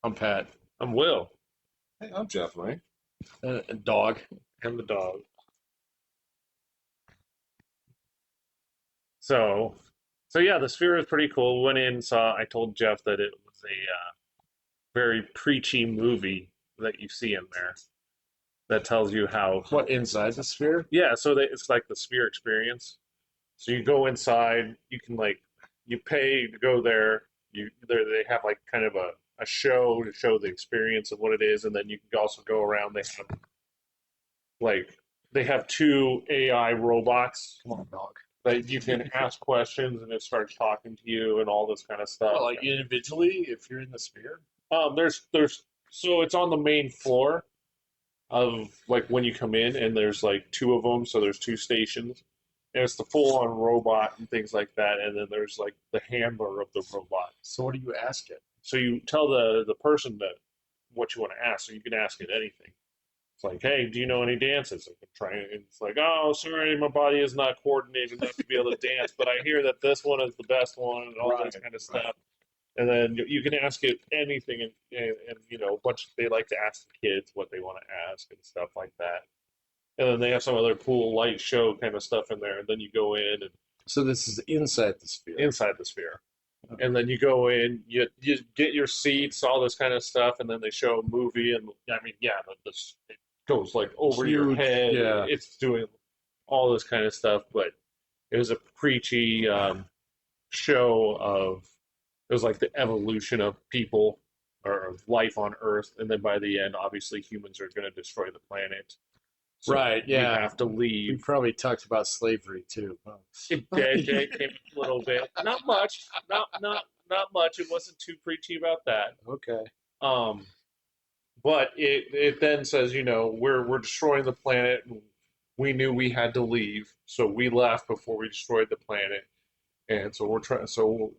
I'm Pat. I'm Will. Hey, I'm Jeffrey. Dog. And the dog. So, so yeah, the sphere is pretty cool. Went in, saw. I told Jeff that it was a very preachy movie that you see in there that tells you how. What, inside the sphere? Yeah, so it's like the sphere experience. So you go inside. You can you pay to go there. They have like kind of a show to show the experience of what it is, and then you can also go around. Like they have two AI robots Come on, dog. that you can ask questions and it starts talking to you and all this kind of stuff. Well, like individually, if you're in the sphere? There's so it's on the main floor of like when you come in, and there's like two of them, so there's two stations, and it's the full on robot and things like that, and then there's like the handler of the robot. So what do you ask it? So you tell the person that what you want to ask, so you can ask it anything. It's like, hey, do you know any dances? I can try, and it's like, oh, sorry, my body is not coordinated enough to be able to dance, but I hear that this one is the best one, and all this kind of stuff. And then you can ask it anything, and a bunch. They like to ask the kids what they want to ask and stuff like that. And then they have some other cool light show kind of stuff in there, and then you go in and So this is inside the sphere. inside the sphere. And then you go in, you get your seats, all this kind of stuff, and then they show a movie, and I mean, yeah, it goes like over your Huge, head. yeah. It's doing all this kind of stuff, but it was a preachy show of it was like the evolution of people or of life on Earth, and then by the end, obviously, humans are going to destroy the planet. So Right, yeah. we have to We leave. probably talked about slavery too. It came a little bit, not much, not much. It wasn't too preachy about that. Okay. Um, but it then says, we're destroying the planet. And we knew we had to leave, so we left before we destroyed the planet. And so we're trying. So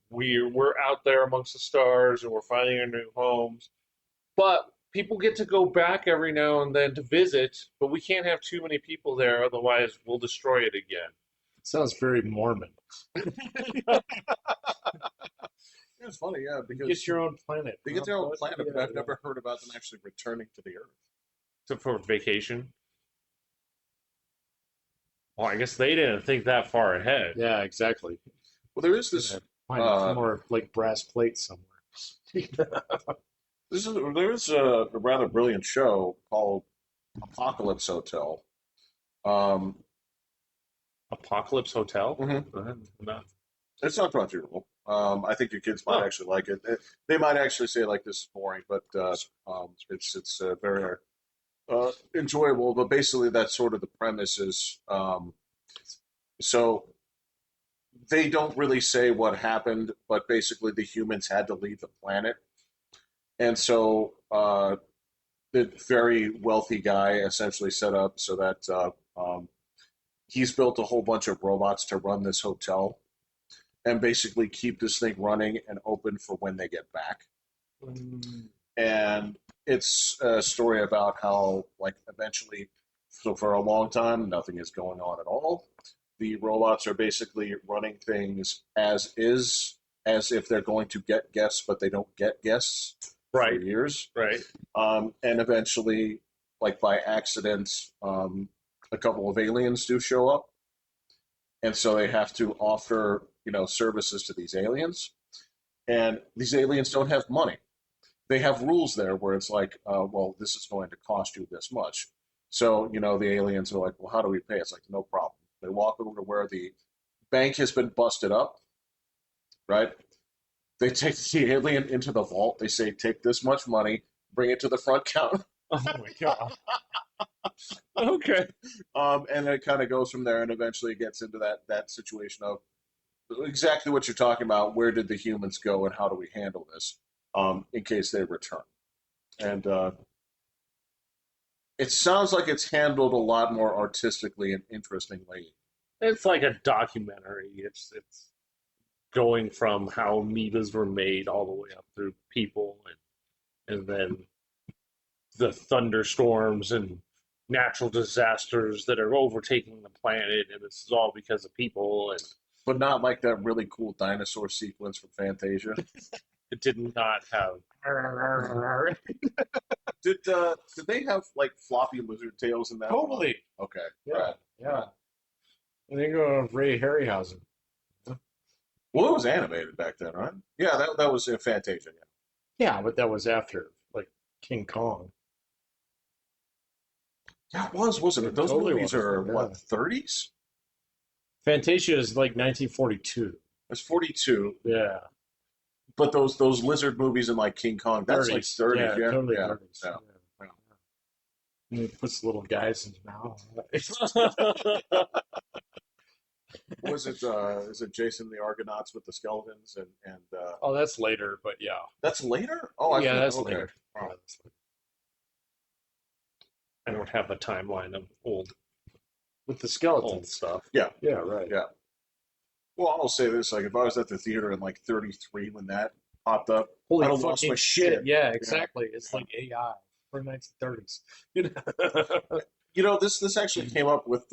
we're out there amongst the stars, and we're finding our new homes. But people get to go back every now and then to visit, but we can't have too many people there, otherwise we'll destroy it again. Sounds very Mormon. It's funny, yeah, because Get your own planet. they get their own Huh? planet, but Yeah, I've never heard about them actually returning to the Earth. So for vacation. Well, I guess they didn't think that far ahead. yeah, exactly. Well, there is this. Find Uh, more like brass plates somewhere. There is a rather brilliant show called Apocalypse Hotel. Um, Apocalypse Hotel? mhm. No. It's not controversial. I think your kids might Oh. actually like it. They might actually say like this is boring, but it's very enjoyable. But basically, that's sort of the premise is. So they don't really say what happened, but basically the humans had to leave the planet, and so the very wealthy guy essentially set up so that he's built a whole bunch of robots to run this hotel and basically keep this thing running and open for when they get back. And it's a story about how, like, eventually, so for a long time, nothing is going on at all. The robots are basically running things as is, as if they're going to get guests, but they don't get guests for Right, years. right. And eventually, like by accident, a couple of aliens do show up, and so they have to offer services to these aliens, and these aliens don't have money. They have rules there where it's like, well, this is going to cost you this much. So the aliens are like, well, how do we pay? It's like no problem. They walk over to where the bank has been busted up, right? They take the alien into the vault. They say, take this much money, bring it to the front counter. Oh my god. Okay. And then it kind of goes from there, and eventually it gets into that situation of exactly what you're talking about. Where did the humans go, and how do we handle this in case they return? And it sounds like it's handled a lot more artistically and interestingly. It's like a documentary. It's going from how amoebas were made all the way up through people, and then the thunderstorms and natural disasters that are overtaking the planet, and this is all because of people. And But not like that really cool dinosaur sequence from Fantasia. it did not have. Did they have like floppy lizard tails in that one? Totally. Okay. Yeah. Right. Yeah. I think of Ray Harryhausen. Well, it was animated back then, right? Yeah, that was in Fantasia. Yeah, but that was after like King Kong. Yeah, it was, wasn't it? It Those totally movies was. are Yeah. what, 30s? Fantasia is like 1942. That's 42. Yeah. But those lizard movies and like King Kong, that's like 30s. 30s. Yeah, Yeah, totally yeah, 30s. yeah. Yeah. And he puts little guys in his mouth. Was it is it Jason the Argonauts with the skeletons and Oh, that's later, but yeah. that's later? Oh, I Yeah, thought, that's okay. later. Oh. Yeah, that's later. I don't have a timeline of old With the old skeletons. stuff. Yeah, Yeah, right. yeah. Well, I'll say this: like, if I was at the theater in like '33 when that popped up, Holy I'd have lost fucking my shit. Yeah, Yeah. exactly. It's like AI for 1930s. You know? You know, this actually came up with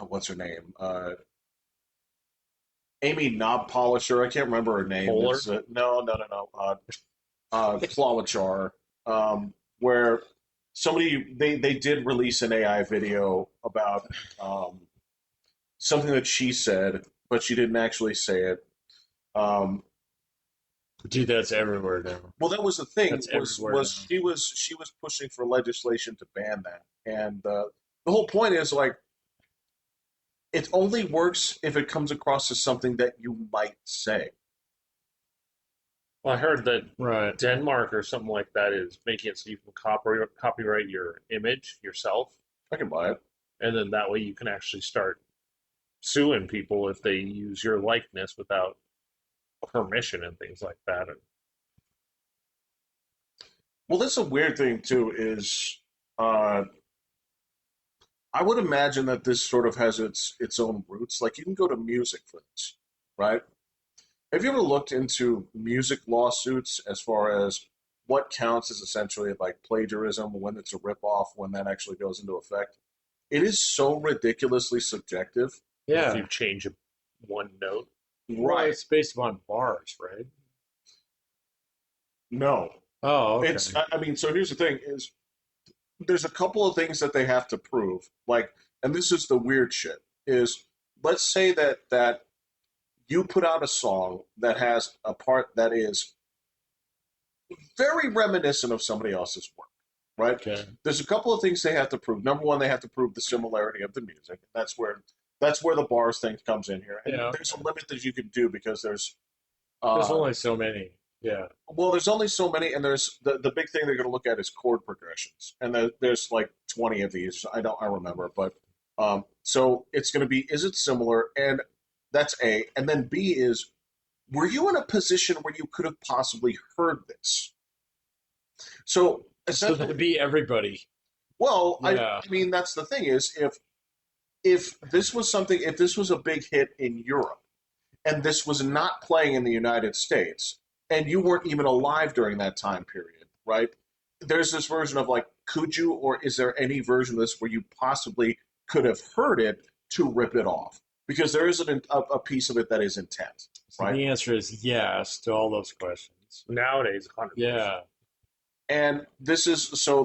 what's her name? Amy Knob Polisher. I can't remember her name. Polar? It's, no. Klobuchar, where somebody they did release an AI video about something that she said, but she didn't actually say it. Um, Dude, that's everywhere now. well, that was the thing. That's everywhere Was now. she was pushing for legislation to ban that, and the whole point is like it only works if it comes across as something that you might say. Well, I heard that Right. Denmark or something like that is making it so you can copyright your image yourself, I can buy it. and then that way you can actually start suing people if they use your likeness without permission and things like that. And Well, that's a weird thing too. Is uh, I would imagine that this sort of has its own roots. Like you can go to music for this, right? Have you ever looked into music lawsuits as far as what counts as essentially like plagiarism, when it's a ripoff, when that actually goes into effect? It is so ridiculously subjective. if Yeah. you change one note, Well, it's based upon bars, right? No. Oh, okay. I mean, so here's the thing: is there's a couple of things that they have to prove. Like, and this is the weird shit: is let's say that you put out a song that has a part that is very reminiscent of somebody else's work, right? Okay. There's a couple of things they have to prove. Number one, they have to prove the similarity of the music. That's where the bars thing comes in here. And Yeah. there's a limit that you can do because There's uh, only so many. Yeah. well, there's only so many, and there's the big thing they're going to look at is chord progressions, and there's like 20 of these. I remember, but so it's going to be is it similar, and that's A, and then B is were you in a position where you could have possibly heard this? So So essentially, that'd be everybody. well, Yeah. I mean that's the thing is if this was something if this was a big hit in Europe and this was not playing in the United States, and you weren't even alive during that time period, right? There's this version of like, could you, or is there any version of this where you possibly could have heard it to rip it off? Because there is a piece of it that is intent, So right? the answer is yes to all those questions. nowadays, 100%. Yeah. And this is so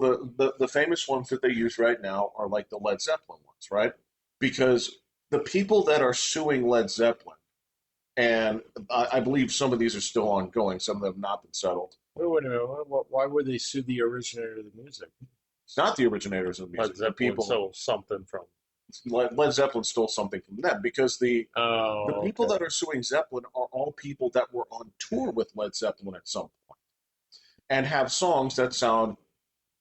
the famous ones that they use right now are like the Led Zeppelin ones, right? Because the people that are suing Led Zeppelin, and I believe some of these are still ongoing, some of them have not been settled. Wait a minute. Why would they sue the originator of the music? It's not the originators of music. Led Zeppelin The people, stole something from. Led Zeppelin stole something from them because the Oh, people okay. that are suing Zeppelin are all people that were on tour with Led Zeppelin at some point and have songs that sound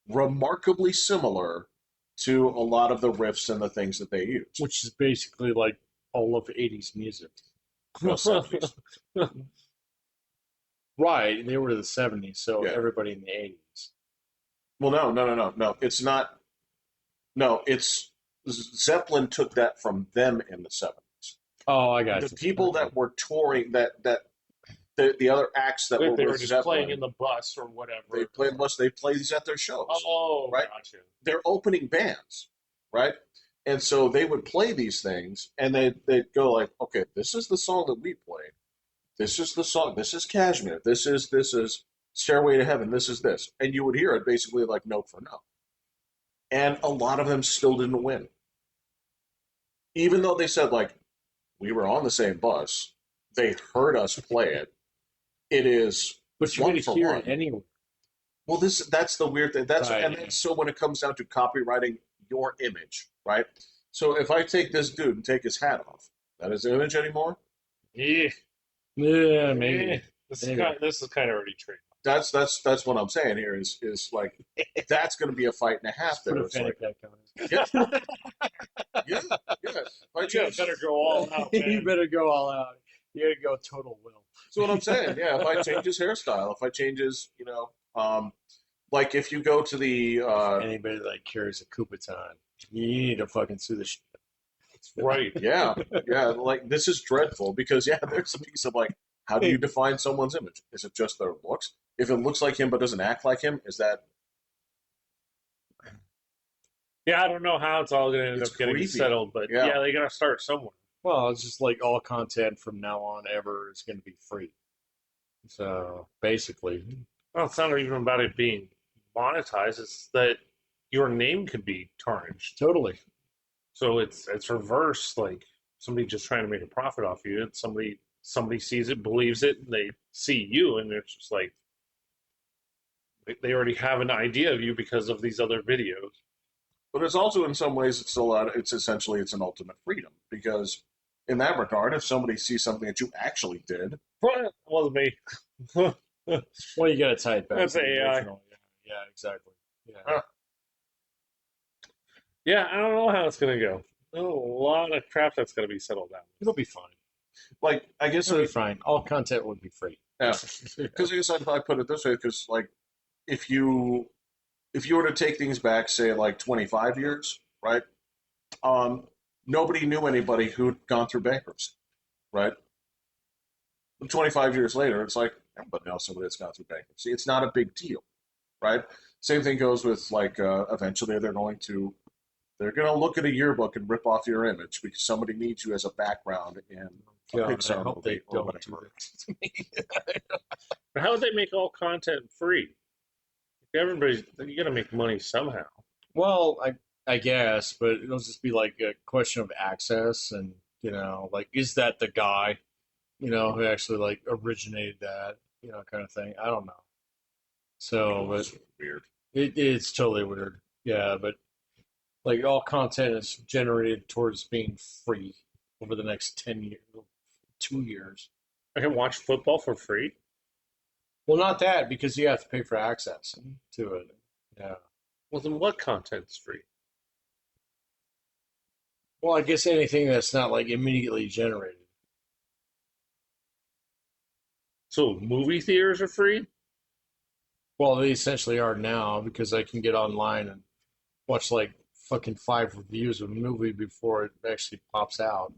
remarkably similar to a lot of the riffs and the things that they use. Which is basically like all of 80s music. Well, 70s. Right. They were the 70s, so Yeah. everybody in the 80s. Well, no. It's not. No, it's Zeppelin took that from them in the 70s. Oh, I got The you. people Okay. that were touring, the other acts that If they were were with just Zeppelin, playing in the bus or whatever. they play these at their shows. Oh, right? gotcha. They're opening bands, right? And so they would play these things, and they'd go like, okay, this is the song that we played, This is the song. This is Cashmere. This is Stairway to Heaven. This is this, and you would hear it basically like note for note. And a lot of them still didn't win, even though they said like we were on the same bus. They heard us play it. It is But you're one going to for hear one. it anyway. Well, that's the weird thing. Right. And that's so when it comes down to copywriting your image, right? So if I take this dude and take his hat off, that is the image anymore. Yeah, Yeah, maybe. This Maybe. this is kind of already true. That's what I'm saying here is like that's going to be a fight and a half Put there. a It's like, fanny pack on it. yeah, yeah. If I You change, better go all out, man. You better go all out. You gotta go total will. that's what I'm saying. Yeah, if I change his hairstyle, if I change his, like if you go to the Anybody that carries a Kupaton, you need to fucking sue the shit. Right. yeah, like this is dreadful because there's a piece of like, how do you define someone's image? Is it just their looks? If it looks like him but doesn't act like him, is that Yeah, I don't know how it's all going to end It's up getting creepy. settled, but Yeah. yeah, they got to start somewhere. Well, it's just like all content from now on ever is going to be free. So basically, Well, it's not even about it being monetized. It's that your name could be tarnished. totally. So it's reverse. Like somebody just trying to make a profit off you. It's somebody sees it, believes it, and they see you, and it's just like they already have an idea of you because of these other videos. But it's also in some ways it's essentially it's an ultimate freedom because in that regard, if somebody sees something that you actually did, Well, it wasn't me. Well, you got to tie it back. That's to the AI. original. Yeah, exactly. Yeah. Huh. Yeah, I don't know how it's going to go. There's a lot of crap that's going to be settled down. It'll be fine. like I guess It'll be fine. All content would be free. yeah, because I guess I put it this way because like if you were to take things back, say like 25 years, right? Nobody knew anybody who'd gone through bankruptcy, right? 25 years later, it's like everybody knows somebody that's gone through bankruptcy. It's not a big deal, right? Same thing goes with like eventually they're going to look at a yearbook and rip off your image because somebody needs you as a background in a God, I Pixar hope they movie or don't do whatever. that to me. But how would they make all content free? Everybody's you got to make money somehow. Well, I guess, but it'll just be like a question of access, and like is that the guy, who actually like originated that, kind of thing. I don't know. So, but It's weird. it's totally weird. Yeah, but like all content is generated towards being free over the next 10 years, 2 years. I can watch football for free. Well, not that because you have to pay for access to it. Yeah. Well, then what content's free? Well, I guess anything that's not like immediately generated. So movie theaters are free? Well, they essentially are now because I can get online and watch like fucking 5 reviews of a movie before it actually pops out.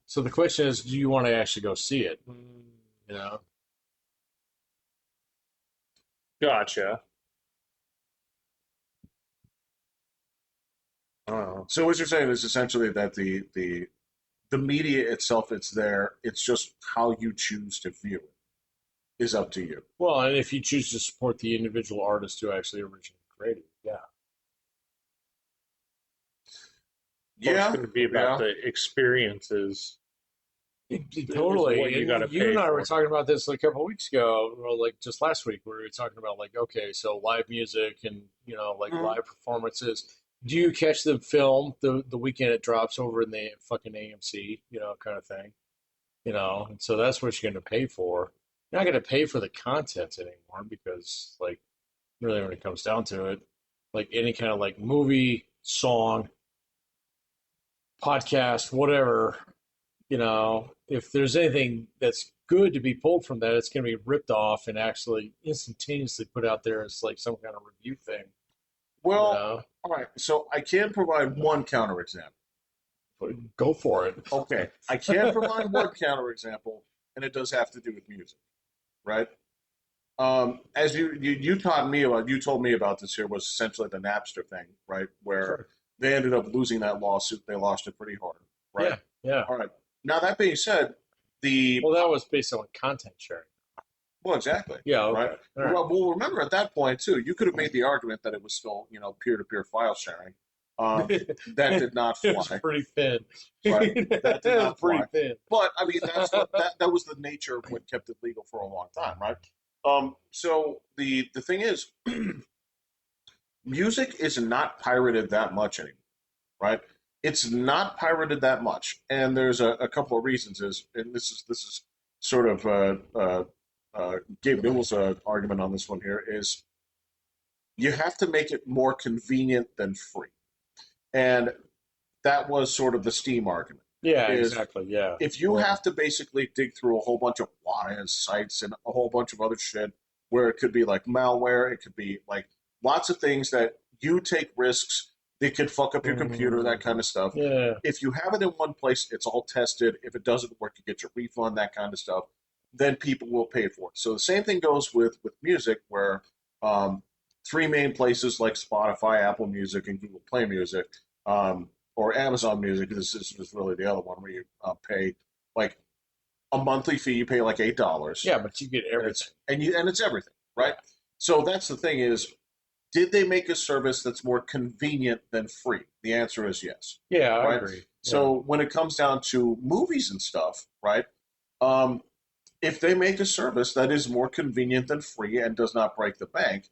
So the question is, do you want to actually go see it? You know? Gotcha. I don't know. So what you're saying is essentially that the media itself, it's there. It's just how you choose to view it is up to you. Well, and if you choose to support the individual artist who actually originally created it, yeah. Well, Yeah, it's going to be about the experiences. Totally. what you And gotta you pay and I were for. talking about this a couple of weeks ago, or like just last week, where we were talking about like, okay, so live music and like Mhm. live performances. Do you catch the film the weekend it drops over in the fucking AMC, kind of thing? And so that's what you're going to pay for. You're not going to pay for the content anymore because, like, really, when it comes down to it, like any kind of like movie, song, podcast, whatever, if there's anything that's good to be pulled from that, it's going to be ripped off and actually instantaneously put out there as like some kind of review thing. Well, all right. So I can provide one counterexample. Go for it. Okay, I can provide one counterexample, and it does have to do with music, right? As you told me about this here was essentially the Napster thing, right? Where Sure. they ended up losing that lawsuit. They lost it pretty hard, right? Yeah. All right. Now that being said, the Well, that was based on content sharing. well, exactly. Yeah. Okay. Right. All right. Well, remember at that point too, you could have made the argument that it was still, peer-to-peer file sharing. That did not It was fly. pretty thin. Right. That did It was not pretty fly. thin. But I mean, that was the nature of what kept it legal for a long time, right? So the thing is, music is not pirated that much anymore, right? It's not pirated that much, and there's a couple of reasons. And this is sort of Gabe Newell's argument on this one here is you have to make it more convenient than free, and that was sort of the Steam argument. Yeah, Is exactly. Yeah. if you Well, have to basically dig through a whole bunch of WANA sites and a whole bunch of other shit where it could be like malware, it could be like lots of things that you take risks, it could fuck up your computer, that kind of stuff. yeah. If you have it in one place, it's all tested. If it doesn't work, you get your refund, that kind of stuff. Then people will pay for it. So the same thing goes with music, where um, three main places like Spotify, Apple Music, and Google Play Music, or Amazon Music. This is really the other one where you pay like a monthly fee. You pay like $8. Yeah, but you get everything. And it's everything, right? So that's the thing is, did they make a service that's more convenient than free? The answer is yes. Yeah, I Right. agree. So when it comes down to movies and stuff, right? Um, if they make a service that is more convenient than free and does not break the bank,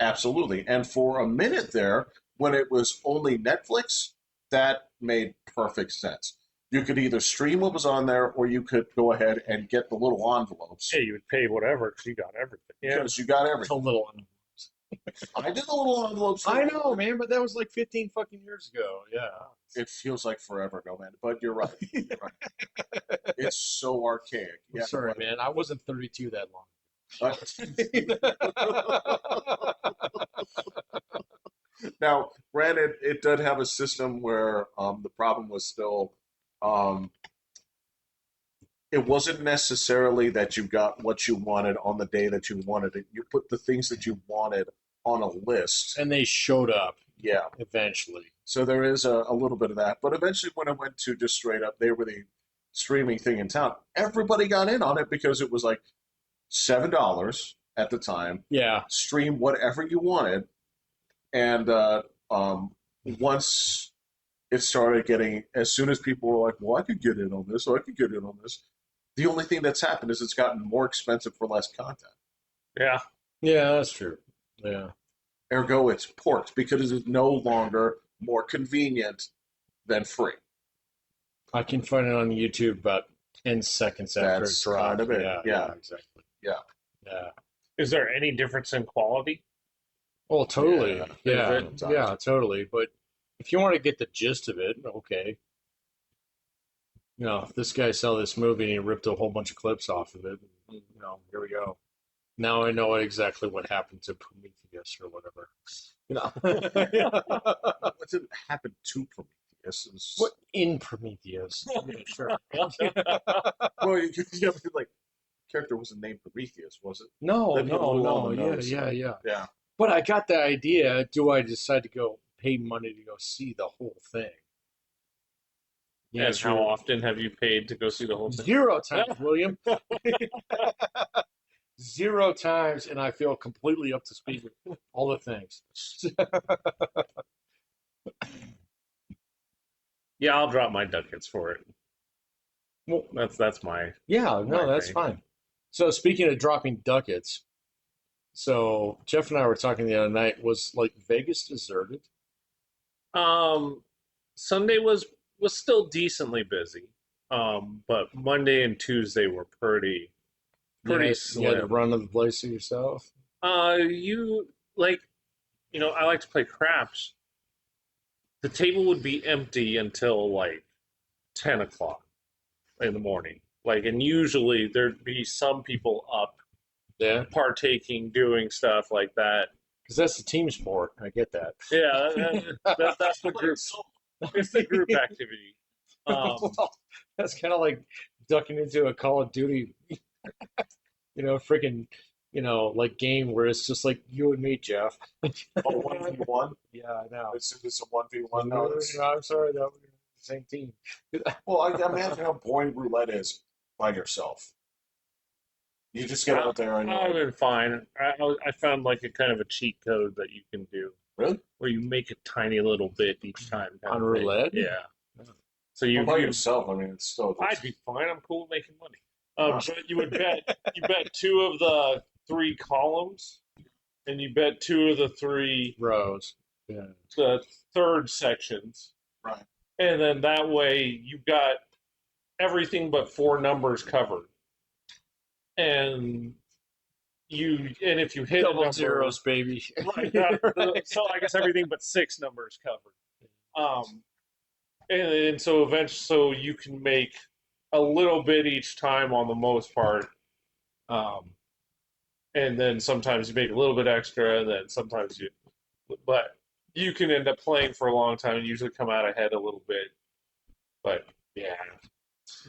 absolutely. And for a minute there, when it was only Netflix, that made perfect sense. You could either stream what was on there, or you could go ahead and get the little envelopes Yeah, you would pay whatever because you got everything. Yeah. because you got It's a everything. little. I did the little envelopes. I know, man, but that was like 15 fucking years ago. Yeah. It feels like forever ago, man. But you're right. You're right. It's so archaic. I'm Yeah. sorry, man. I wasn't 32 that long. Now, granted, it did have a system where the problem was still um, it wasn't necessarily that you got what you wanted on the day that you wanted it. You put the things that you wanted on a list. And they showed up Yeah. eventually. So there is a little bit of that. But eventually, when it went to just straight up, they were the streaming thing in town. Everybody got in on it because it was like $7 at the time. Yeah. Stream whatever you wanted. And once it started getting, as soon as people were like, well, I could get in on this, or I could get in on this, the only thing that's happened is it's gotten more expensive for less content. Yeah. Yeah, that's true. Yeah. Ergo, it's porked because it is no longer more convenient than free. I can find it on YouTube about 10 seconds after That's it dropped. kind of it. Yeah. Exactly. Yeah. Yeah. Is there any difference in quality? Oh, totally. Yeah. Yeah. Yeah, totally. But if you want to get the gist of it, okay. You know, if this guy saw this movie and he ripped a whole bunch of clips off of it, here we go. Now I know exactly what happened to Prometheus or whatever. What didn't happen to Prometheus? What in Prometheus? Yeah, sure. Well, you like character wasn't named Prometheus, was it? No, Then he no, blew no. on the Yeah, nose. yeah, yeah. Yeah. But I got the idea. Do I decide to go pay money to go see the whole thing? And Yes, how often have you paid to go see the whole thing? 0 times, William. 0 times, and I feel completely up to speed with all the things. Yeah, I'll drop my ducats for it. Well, That's my yeah, no, my that's thing. fine. So speaking of dropping ducats, so Jeff and I were talking the other night. Was like Vegas deserted? Sunday was still decently busy. But Monday and Tuesday were pretty You had to slim. run to the place to yourself. You like, I like to play craps. The table would be empty until like 10 o'clock in the morning. Like, and usually there'd be some people up Yeah, partaking, doing stuff like that. because that's a team sport. I get that. Yeah, that's the group. It's the group activity. Well, that's kind of like ducking into a Call of Duty, freaking, like game where it's just like you and me, Jeff. Oh, 1v1? Yeah, I know. It's a 1v1. No, I'm sorry, that was the same team. well, I imagine how boring roulette is. by yourself? You just get out there and you're I've like, been fine. I found like a kind of a cheat code that you can do really? where you make a tiny little bit each time. Kind On of thing. roulette? Yeah. So Well, by you yourself, I mean, it's still I'd just. be fine. I'm cool with making money. Ah, But you bet two of the three columns, and you bet two of the three Rose. Yeah. the third sections, right. and then that way you got everything but four numbers covered. And and if you hit a Double number, zeros, baby. right? So I guess everything but six numbers covered. Um, and so eventually, so you can make a little bit each time on the most part. Um, and then sometimes you make a little bit extra, and then sometimes but you can end up playing for a long time and usually come out ahead a little bit. But yeah,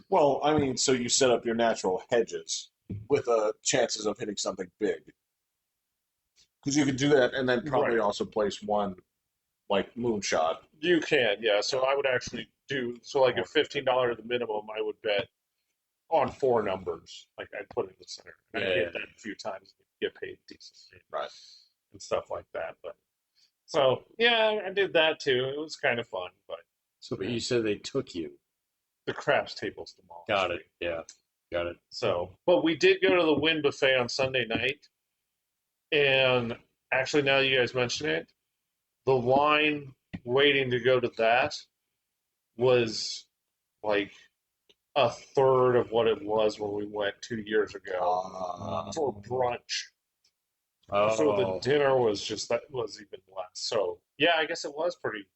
Well, I mean, so you set up your natural hedges with chances of hitting something big. Because you could do that and then probably right. also place one like moonshot. You can, yeah. So I would actually do so like at $15 the minimum, I would bet on four numbers. Like I'd put it in the center. And I'd Yeah. hit that a few times and get paid decently Right. and stuff like that. But so yeah, I did that too. It was kind of fun, but So, but you said they took you. the craps table's demolished. Got it. Yeah. Got it. So, but we did go to the Wynn Buffet on Sunday night, and actually, now you guys mention it, the line waiting to go to that was like a third of what it was when we went 2 years ago for brunch. So the Oh. dinner was just that was even less. So yeah, I guess it was pretty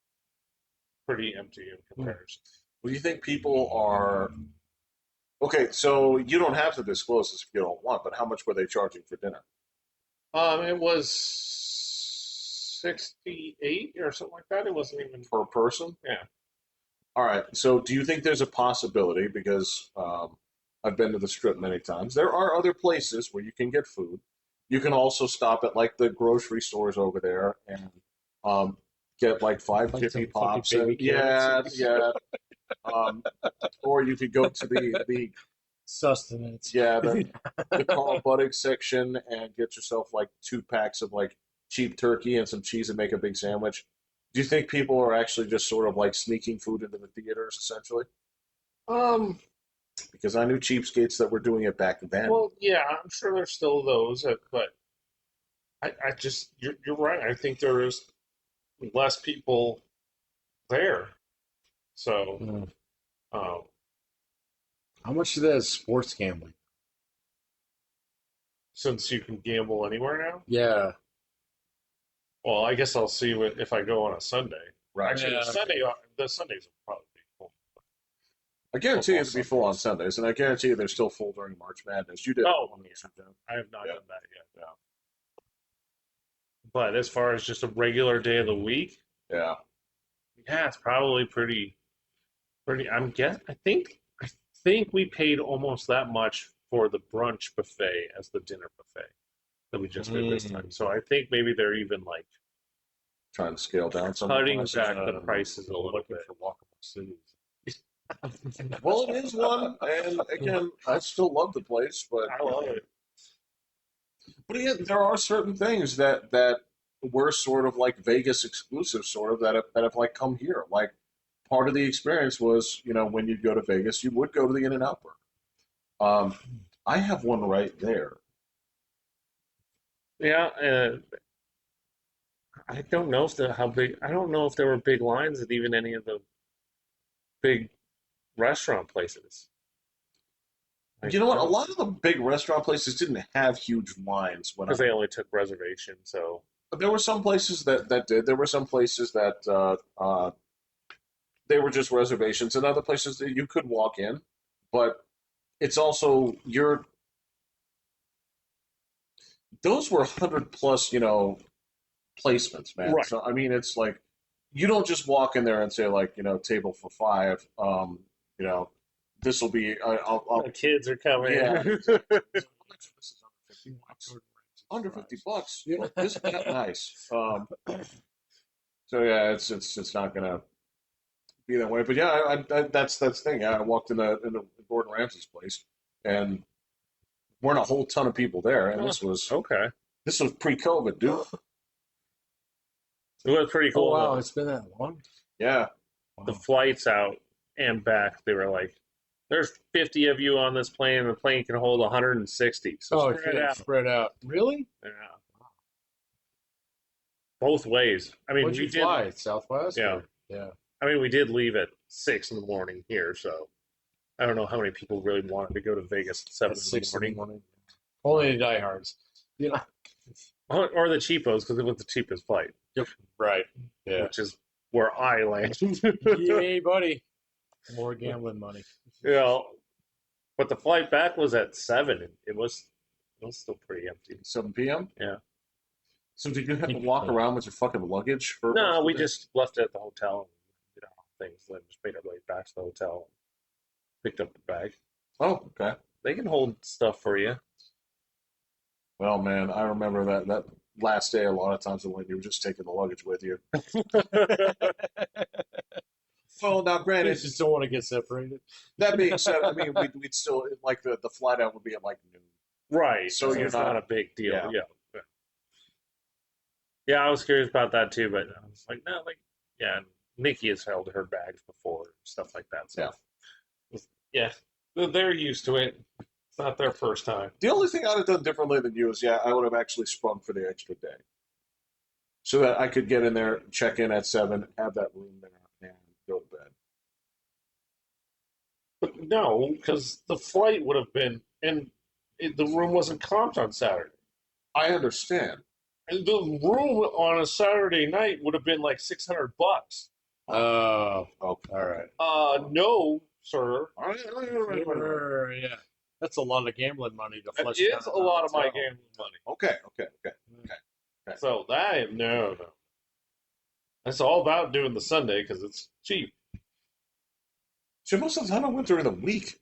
empty in comparison. Well, you think people are okay? So you don't have to disclose this if you don't want, but how much were they charging for dinner? It was 68 or something like that. It wasn't even. Per person? Yeah. All right. So do you think there's a possibility, because I've been to the Strip many times, there are other places where you can get food. You can also stop at like the grocery stores over there and um, get like five Like Jiffy some Pops. fucking baby carrots. Yeah. Um, or you could go to the Sustenance. yeah the Carl Buddig section and get yourself like 2 packs of like cheap turkey and some cheese and make a big sandwich. Do you think people are actually just sort of like sneaking food into the theaters essentially? Um. Because I knew cheapskates that were doing it back then. Well, yeah, I'm sure there's still those, but I just you're right. I think there is less people there. So, Mm. um, How much of that is sports gambling? since you can gamble anywhere now, Yeah. well, I guess I'll see if I go on a Sunday. Right. Actually, Yeah, the Sundays will probably be full. I guarantee you Football it'll be full on Sundays. Sundays, and I guarantee you they're still full during March Madness. You did. Oh, one of those, yeah. I have not Yeah. done that yet. No. But as far as just a regular day of the week, Yeah. yeah, it's probably pretty. I think we paid almost that much for the brunch buffet as the dinner buffet that we just did this time. So I think maybe they're even like Trying to scale down some cutting of the back prices. the prices a little Looking bit. for walkable cities. Well, it is one, and again, I still love the place, but I love it. But again, there are certain things that were sort of like Vegas exclusive, sort of that have like come here. Like part of the experience was, when you'd go to Vegas, you would go to the In-N-Out Burger. I have one right there. Yeah, I don't know if how big. I don't know if there were big lines at even any of the big restaurant places. You know what? A lot of the big restaurant places didn't have huge lines when Because they only took reservations. So but there were some places that did. There were some places that they were just reservations, and other places that you could walk in. But it's also those were 100 plus, placements, man. right, So I mean, it's like you don't just walk in there and say like, table for five. You know, this will be. the kids are coming. Yeah. This is under $50. Isn't that nice? So yeah, it's not gonna be that way. But yeah, that's the thing. I walked in the Gordon Ramsay's place. and weren't a whole ton of people there. And Okay. this was pre-COVID, dude. It was pretty Oh cool. wow, Though. it's been that long. Yeah. The Wow. flights out and back, they were like, "There's 50 of you on this plane, and the plane can hold 160." So Oh, spread okay, out. spread out. Really? Yeah. Both ways. I mean, What'd we you did. fly? Southwest? Yeah. Or? Yeah. I mean, we did leave at 6 in the morning here, so I don't know how many people really wanted to go to Vegas at 7 At in the 6 in the morning. morning. Only the diehards. You know. Or the cheapos, because it was the cheapest flight, Right. Yeah. which is where I landed. Yay, buddy. More gambling money. You know, but the flight back was at 7. And it was still pretty empty. 7 p.m. Yeah. So did you have to walk around with your fucking luggage for most No, of we the day? just left it at the hotel and did our things, then just made our way back to the hotel and picked up the bag. Oh, okay. They can hold stuff for you. Well, man, I remember that last day. A lot of times when you were just taking the luggage with you. Well, now You granted, just don't want to get separated. that being said, I mean we'd still like the flight out would be at like noon. Right. So So you're it's not- not a big deal. yeah. Yeah. Yeah, I was curious about that too, but I was like, no, like, yeah, Nikki has held her bags before, stuff like that. So, yeah, they're used to it. It's not their first time. The only thing I'd have done differently than you is, I would have actually sprung for the extra day, so that I could get in there, check in at 7, have that room there, and go to bed. But no, because the flight would have been, and the room wasn't comped on Saturday. I understand. And the room on a Saturday night would have been like $600. Oh, Okay. all right. No, sir. All right. Yeah. That's a lot of gambling money to That flush is down a lot of my hotel. gambling money. Okay. So that no. That's all about doing the Sunday because it's cheap. So most of the time I went during the week.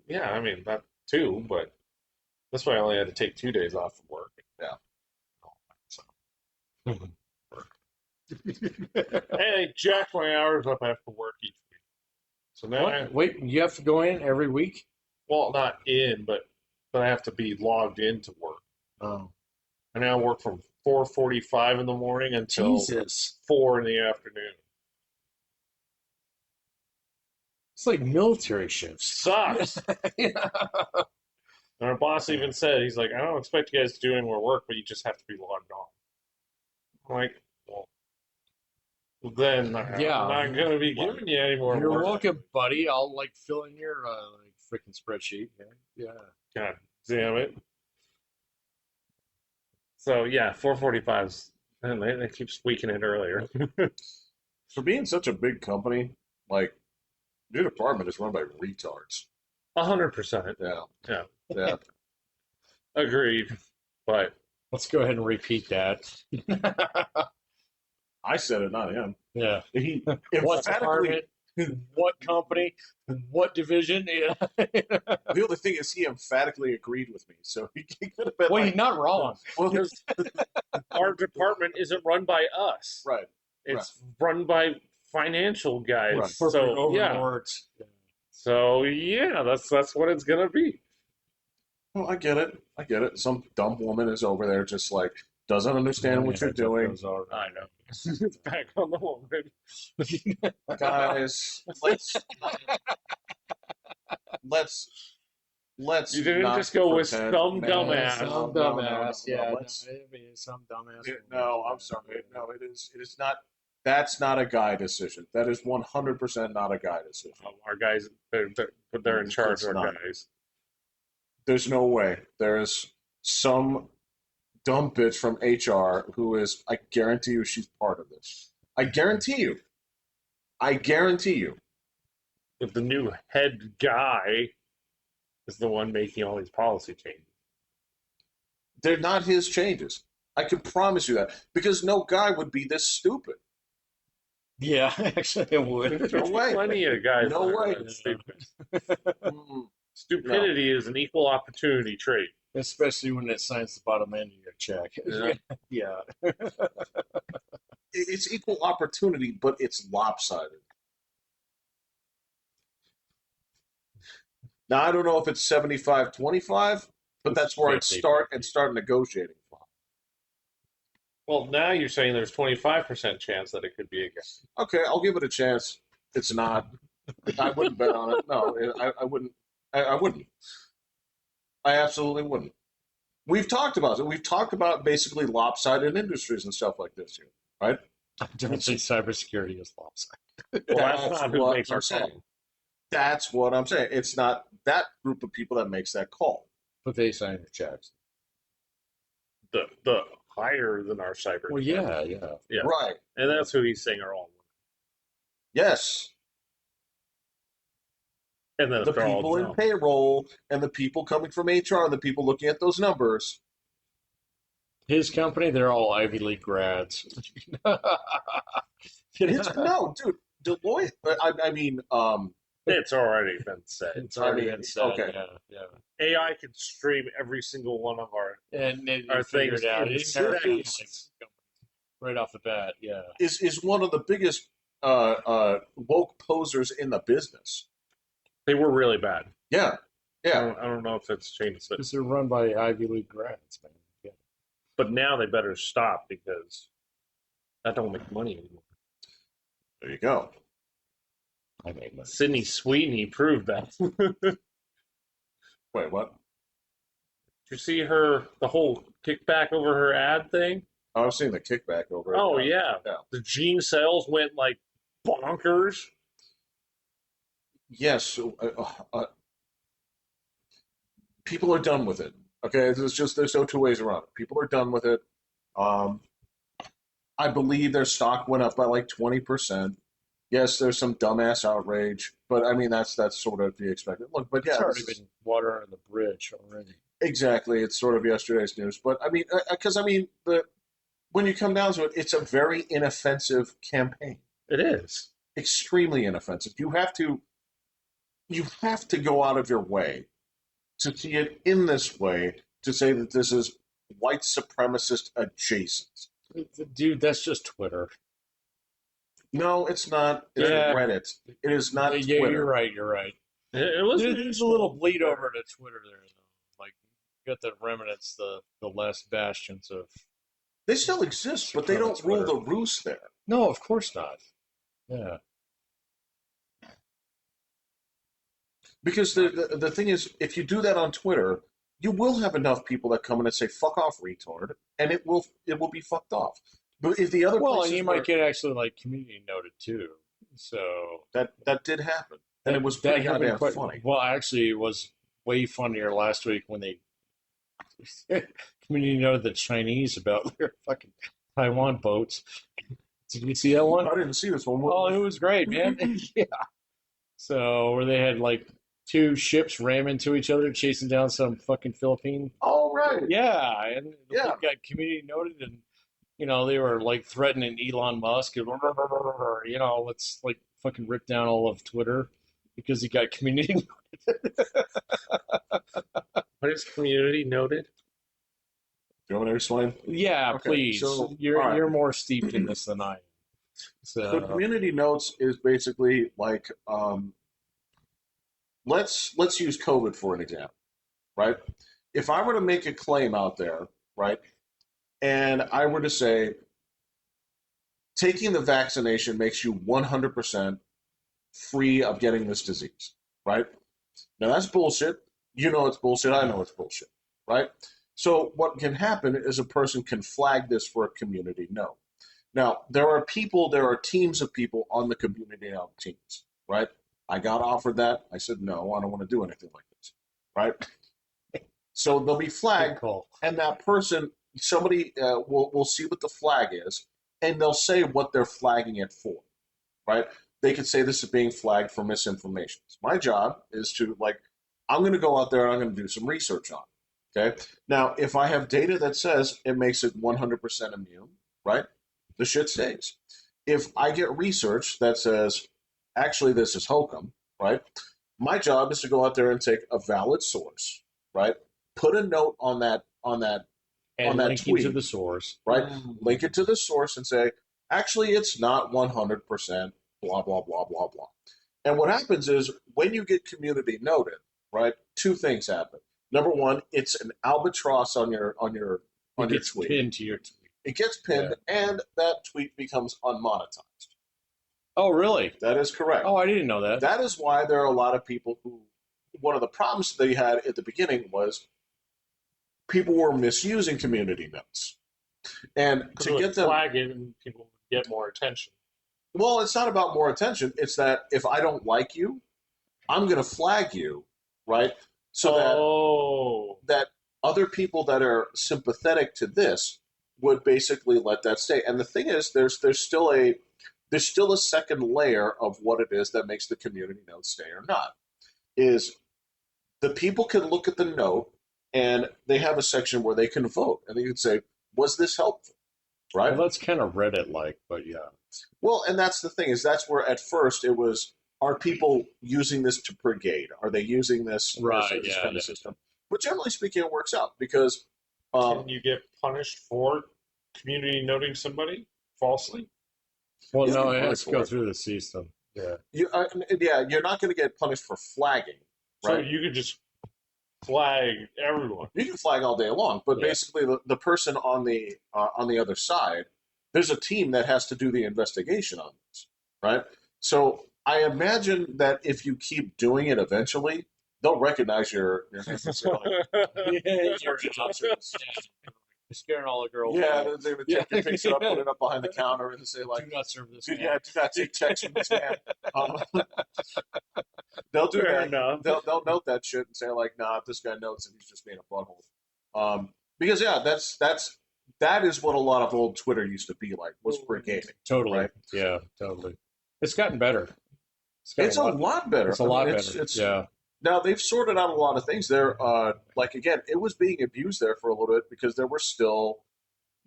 Yeah, I mean that too, but that's why I only had to take 2 days off from work. Yeah. So. Hey, jack my hours up after work each week. So now, Wait, you have to go in every week? well, not in, but I have to be logged into work. Oh, I now work from 4:45 in the morning until Jesus. 4 in the afternoon. It's like military shifts. Sucks. Yeah. And our boss even said, he's like, I don't expect you guys to do any more work, but you just have to be logged on. I'm like, well, then Yeah. I'm not going to be giving you any more You're work. welcome, buddy. I'll like fill in your like freaking spreadsheet. Yeah. God damn it. So, yeah, 4:45s. And they keep squeaking it earlier. For being such a big company, like your department is run by retards. 100%. Yeah. Yeah. Yeah. Agreed. But Let's go ahead and repeat that. I said it, not him. Yeah. He What emphatically. department? What company? What division? Yeah. The other thing is, he emphatically agreed with me, so he could have been. Well, like, you're not wrong. well, because our department isn't run by us. right. It's run by financial guys. Right. So Corporate yeah. overlords. So yeah, that's what it's gonna be. Well, I get it. Some dumb woman is over there, just like doesn't understand what you're doing. I know. It's back on the woman. Guys, let's. You didn't not just go with pretend- some Man, dumbass. Some no, dumbass. no, Yeah. let's- It'd be some dumbass. No, I'm sorry. No, it is. It is not. That's not a guy decision. That is 100% not a guy decision. Our guys, they're in charge It's of our not. guys. There's no way. There's some dumb bitch from HR who is. I guarantee you, she's part of this. I guarantee you. But the new head guy is the one making all these policy changes. They're not his changes. I can promise you that because no guy would be this stupid. Yeah, actually, it would. There's way. plenty of guys. No that are way. that stupid. Mm, Stupidity is an equal opportunity trait. Especially when it signs the bottom end of your check. Yeah. Yeah. It's equal opportunity, but it's lopsided. Now I don't know if it's 75-25, but that's where I'd 50, start 50. and start negotiating from. Well, now you're saying there's 25% chance that it could be again. Okay, I'll give it a chance. It's not. I wouldn't bet on it. No, I wouldn't. I wouldn't. I absolutely wouldn't. We've talked about it. We've talked about basically lopsided industries and stuff like this here, right? I don't think cybersecurity is lopsided. Well, that's That's not who what makes I'm our saying. call. That's what I'm saying. It's not that group of people that makes that call. But they sign the checks. The higher than our cyber. Well, department. yeah. Yeah. Right. And that's who he's saying are all. Yes. And then The if they're all people in dumb. payroll and the people coming from HR, the people looking at those numbers. His company, they're all Ivy League grads. No, dude, Deloitte. I mean, It's already been said. It's already been said. okay. Yeah. AI can stream every single one of our And they Our figured things it out. in It's never gonna, like, seconds. right off the bat. Yeah. Is one of the biggest woke posers in the business. They were really bad. Yeah, yeah. I don't know if it's changed, Because they're run by Ivy League grads, man. Yeah. but now they better stop because that don't make money anymore. There you go. I make money. Sydney Sweeney proved that. Did Wait, what? you see the whole kickback over her ad thing? I was seeing the kickback over it. Oh yeah. Yeah. The gene sales went like bonkers. Yes. People are done with it. Okay, there's no two ways around it. People are done with it. I believe their stock went up by like 20%. Yes, there's some dumbass outrage, but I mean that's sort of the expected. Look, but yeah, It's already been water under the bridge already. exactly. It's sort of yesterday's news, but I mean, because when you come down to it, it's a very inoffensive campaign. It is. Extremely inoffensive. You have to go out of your way to see it in this way to say that this is white supremacist adjacent. Dude, that's just Twitter. No, it's not. It's Yeah. Reddit. It is not Yeah, Twitter. you're right. You're right. It was There's a little bleed over to Twitter there, though. Like, you got the remnants, the last bastions of. They still exist, but they don't rule the roost there. No, of course not. Yeah. Because the thing is, if you do that on Twitter, you will have enough people that come in and say "fuck off, retard," and it will be fucked off. But if the other Well, and places you might get actually like community noted too. So that did happen, and it was that pretty happened goddamn funny. Well, actually, it was way funnier last week when they community noted the Chinese about their fucking Taiwan boats. Did you see that one? I didn't see this one. Oh, it was great, man. Yeah. So where they had like two ships ram into each other, chasing down some fucking Philippine. Oh, right. Yeah, and the Yeah. boat got community noted, and they were like threatening Elon Musk, and let's like fucking rip down all of Twitter because he got community. What is community noted? Do you want me to explain? Yeah, Okay, please. so, You're all right. you're more steeped in this than I am. So So community notes is basically like let's use COVID for an example, right? If I were to make a claim out there, right, and I were to say taking the vaccination makes you 100% free of getting this disease, right? Now that's bullshit. You know it's bullshit. I know it's bullshit, right? So what can happen is a person can flag this for a community note. Now, there are teams of people on the community note teams, right? I got offered that. I said, no, I don't want to do anything like this, right? So they'll be good flagged, call. and that person, somebody will see what the flag is, and they'll say what they're flagging it for, right? They could say this is being flagged for misinformation. So my job is to, I'm going to go out there and I'm going to do some research on it, okay? Now, if I have data that says it makes it 100% immune, right, the shit stays. If I get research that says, actually, this is hokum, right, my job is to go out there and take a valid source, right, put a note on that And that linking to tweet, the source. right? Link it to the source and say, actually, it's not 100%, blah, blah, blah, blah, blah. And what happens is when you get community noted, right? Two things happen. Number one, it's an albatross on your It gets tweet. pinned to your tweet. It gets pinned, and that tweet becomes unmonetized. Oh, really? That is correct. Oh, I didn't know that. That is why there are a lot of people who. One of the problems they had at the beginning was people were misusing community notes, and to get them flag it and people would get more attention. Well, it's not about more attention. It's that if I don't like you, I'm going to flag you, right? So that other people that are sympathetic to this would basically let that stay. And the thing is, there's still a second layer of what it is that makes the community note stay or not. Is the people can look at the note and they have a section where they can vote and they can say, was this helpful? Right? Well, that's kind of Reddit-like, but yeah. Well, and that's the thing is that's where at first it was, are people using this to brigade? Are they using this, this kind of system? But generally speaking, it works out because can you get punished for community noting somebody falsely? Well, no, it has to go through the system. Yeah. You're not going to get punished for flagging, right? So you could just flag everyone. You can flag all day long, but basically the person on the other side, there's a team that has to do the investigation on this, right? So I imagine that if you keep doing it, eventually they'll recognize your name. You're scaring all the girls. Yeah, they would take your picture up, put it up behind the counter, and say like, "Do not serve this man." Yeah, do not take checks from this man. They'll do Fair that. enough. They'll note that shit and say like, "Nah, if this guy notes it, he's just being a butthole." Because that is what a lot of old Twitter used to be like, was brigading. Totally. Right? Yeah, totally. It's gotten better. It's a lot better. It's a lot better. Yeah. Now they've sorted out a lot of things. There, like again, it was being abused there for a little bit because there were still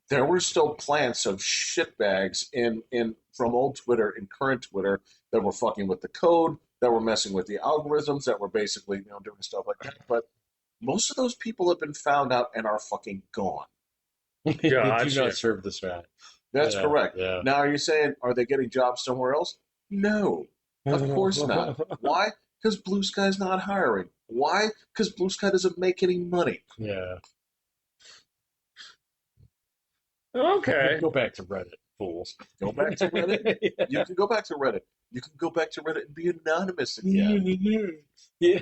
plants of shitbags in from old Twitter and current Twitter that were fucking with the code, that were messing with the algorithms, that were basically doing stuff like that. But most of those people have been found out and are fucking gone. Do not serve this man. That's correct. Yeah. Now, are you saying, are they getting jobs somewhere else? No, of course not. Why? Because Blue Sky's not hiring. Why? Because Blue Sky doesn't make any money. Yeah. Okay. Go back to Reddit, fools. Go back to Reddit. Yeah. You can go back to Reddit. You can go back to Reddit and be anonymous again. Yeah.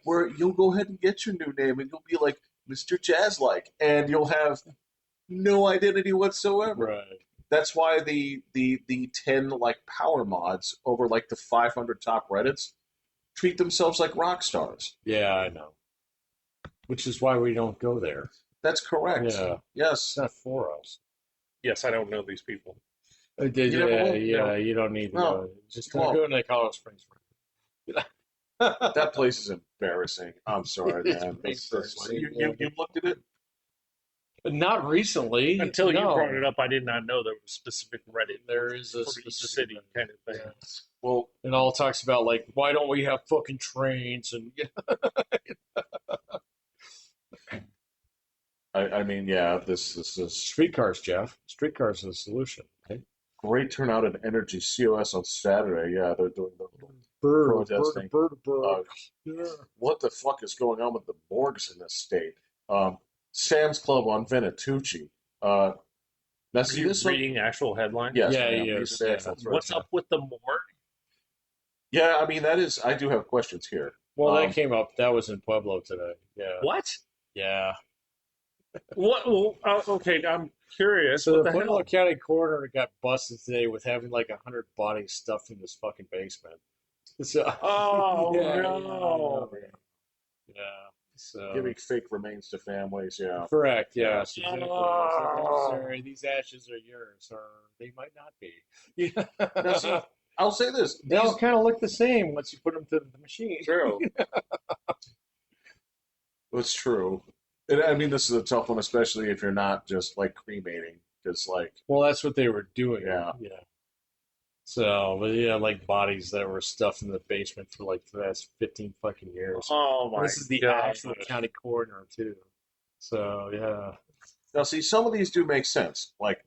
Where you'll go ahead and get your new name and you'll be like Mr. Jazz-like, and you'll have no identity whatsoever. Right. That's why the 10 like power mods over like the 500 top Reddits treat themselves like rock stars. Yeah, I know. Which is why we don't go there. That's correct. Yeah. Yes. It's not for us. Yes, I don't know these people. You don't need to go. Just go to the Colorado Springs. That place is embarrassing. I'm sorry, man. You looked at it? Not recently. Until you brought it up, I did not know there was a specific Reddit. There is a for each specific city kind of thing. Yeah. Well, and all talks about like, why don't we have fucking trains and I mean, yeah, this is streetcars, Jeff. Streetcars is a solution. Right? Great turnout at Energy COS on Saturday. Yeah, they're doing the protesting. Yeah. What the fuck is going on with the morgues in this state? Sam's Club on Venatucci. Now, see Are this you reading actual headlines? Yes, Yeah, ma'am. yeah, These are the actual threads. What's up with the morgue? Yeah, I mean, that is. I do have questions here. Well, that came up. That was in Pueblo today. Yeah. What? Yeah. What? Well, okay, I'm curious. So what the the Pueblo hell? County coroner got busted today with having like 100 bodies stuffed in his fucking basement. So, Oh yeah, no! Yeah. So Giving fake remains to families. Yeah. correct. Yes. Exactly. Oh. Sorry, these ashes are yours, or they might not be. Yeah. Now, see, I'll say this. They all kind of look the same once you put them through the machine. True. That's true. And, I mean, this is a tough one, especially if you're not just like cremating, because like, Well, that's what they were doing. Yeah. Yeah. So, but yeah, like bodies that were stuffed in the basement for like the last 15 fucking years. Oh my! This is the God. actual county coroner too. So yeah. now see, some of these do make sense. Like,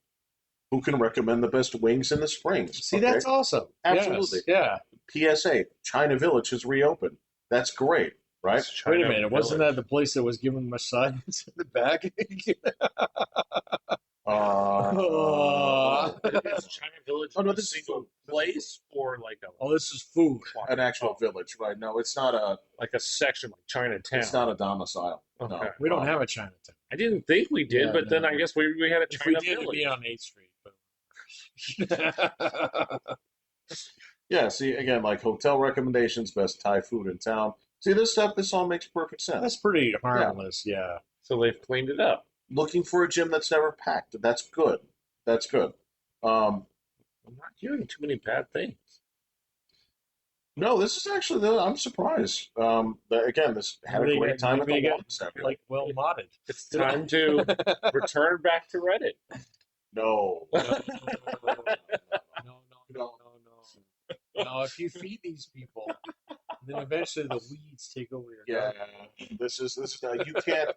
who can recommend the best wings in the springs? See, Okay. that's awesome. Absolutely. Yes. Yeah. PSA: China Village has reopened. That's great, right? It's China Wait a minute, wasn't that Village. the place that was giving massages in the back? Uh, Is China Village Oh, no, a this is single food. place or like a Oh, this is food. an actual oh, village, right? No, it's not a. like a section like Chinatown? It's not a domicile. Okay. No. We don't have a Chinatown. I didn't think we did, Yeah, but then no. I guess we had a If we China did, it'd Village. be on 8th Street. But Yeah. See, again, like hotel recommendations, best Thai food in town. See, this stuff. This all makes perfect sense. that's pretty harmless. Yeah. So they've cleaned it up. Looking for a gym that's never packed. That's good. That's good. Um, I'm not hearing too many bad things. no, this is actually. I'm surprised. Again, this had a They great got- time at they the got, Walk Center. like well modded. It's time to return back to Reddit. No. No, no, no. No, if you feed these people, then eventually the weeds take over your Yeah, garden. this is you can't.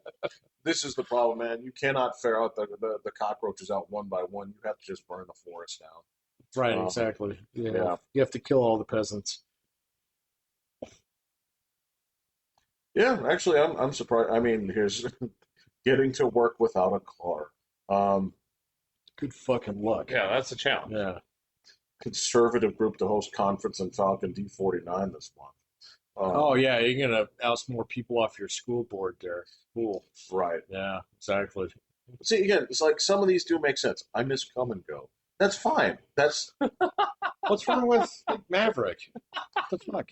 This is the problem, man. You cannot ferret out the cockroaches out one by one. You have to just burn the forest down. Right, Um, exactly. Yeah. yeah. You have to kill all the peasants. Yeah, actually, I'm surprised. I mean, here's getting to work without a car. Um, Good fucking luck. Yeah, that's a challenge. Yeah. conservative group to host conference in Falcon D49 this month. Oh yeah, you're gonna oust more people off your school board there. Cool. Right. Yeah, exactly. See, again, it's like some of these do make sense. I miss Come and Go. That's fine. That's What's wrong with Maverick? What the fuck?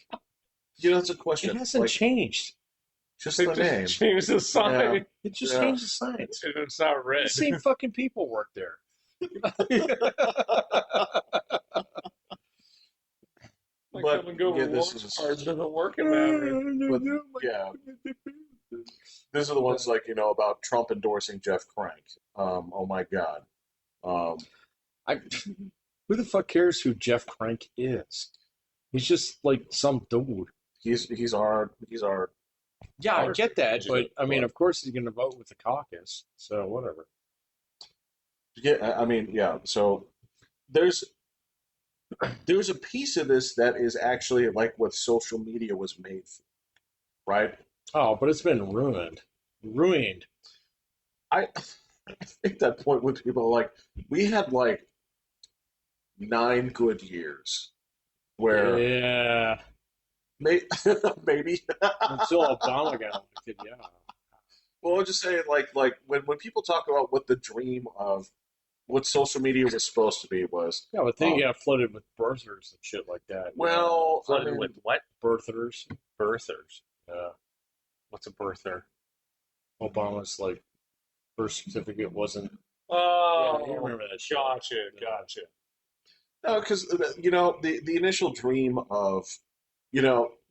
that's a question. It hasn't Like, changed. just They the name. just changed the sign. It just Yeah. changed the signs. It's not red. The same fucking people work there. Like But, Come and Go yeah, rewards this is- card doesn't work in Maverick. But, yeah, these are the ones like about Trump endorsing Jeff Crank. Oh my God. Um, Who the fuck cares who Jeff Crank is? He's just like some dude. he's our Yeah, I get that, but I mean, But- of course he's going to vote with the caucus, so whatever. yeah. I mean, yeah. So there's a piece of this that is actually like what social media was made for, right? Oh, but it's been ruined. I think that point when people are like, we had like 9 good years where Yeah, maybe. until Obama got elected. Yeah, Well, I'm just saying, like when people talk about what the dream of what social media was supposed to be was, yeah, but then you got flooded with birthers and shit like that. well, I Flooded mean, with what? Birthers. Birthers. Yeah, What's a birther? Obama's like birth certificate wasn't. Oh, Yeah, you remember that shit. Gotcha. no, because the initial dream of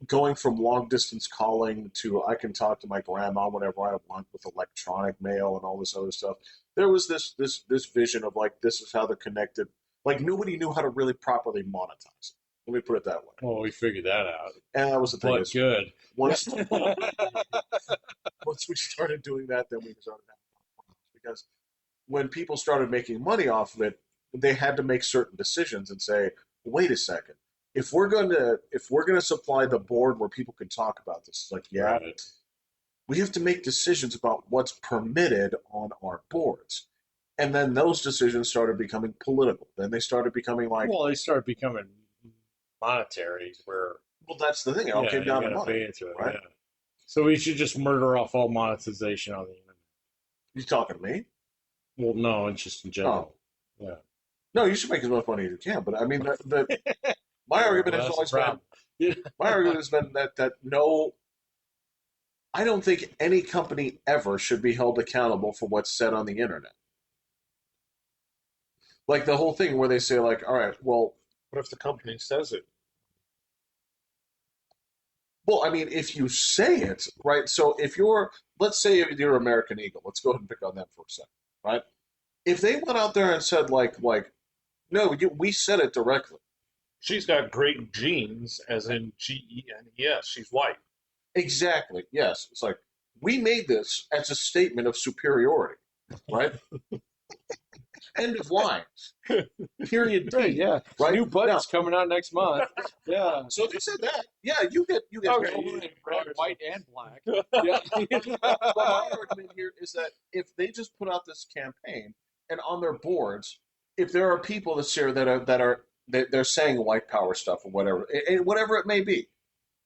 going from long distance calling to I can talk to my grandma whenever I want with electronic mail and all this other stuff. There was this vision of like this is how they're connected. Like nobody knew how to really properly monetize it. Let me put it that way. Well, we figured that out. And that was the thing. But Is good. once once we started doing that, then we started having problems because when people started making money off of it, they had to make certain decisions and say, wait a second. If we're gonna supply the board where people can talk about this, it's like, yeah, Right. we have to make decisions about what's permitted on our boards. And then those decisions started becoming political. Then they started becoming like, Well, they started becoming monetary, where well, that's the thing. It all came you down to gotta money. pay into it. right? Yeah. So we should just murder off all monetization on the internet. You talking to me? Well, no, it's just in general. Yeah. No, you should make as much money as you can. But I mean, my argument Well, has that's always the been problem. Yeah. my argument has been that no, I don't think any company ever should be held accountable for what's said on the internet. Like the whole thing where they say like, all right, well, What if the company says it? I mean, if you say it, right? So if let's say you're American Eagle, let's go ahead and pick on them for a second, right? If they went out there and said no, we said it directly. She's got great genes, as in GENES. She's white. Exactly. Yes. It's like we made this as a statement of superiority, right? End of line. Period. Right, yeah. Right? New button's Now, coming out next month. Yeah. so they said that. Yeah, you get Okay. Red, white, and black. Yeah. But my argument here is that if they just put out this campaign and on their boards, if there are people that share they're saying white power stuff or whatever it may be,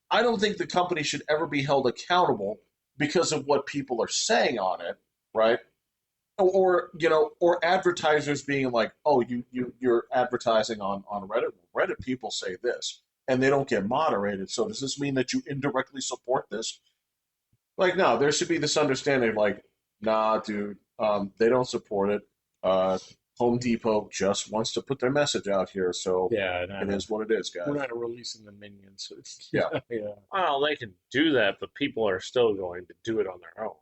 I don't think the company should ever be held accountable because of what people are saying on it, right? Or advertisers being like, oh, you're advertising on Reddit. Reddit people say this, and they don't get moderated. So does this mean that you indirectly support this? Like, no, there should be this understanding. Like, nah, dude, they don't support it. Home Depot just wants to put their message out here, so Yeah, it is what it is, guys. we're not releasing the minions. Yeah. Yeah. Well, they can do that, but people are still going to do it on their own.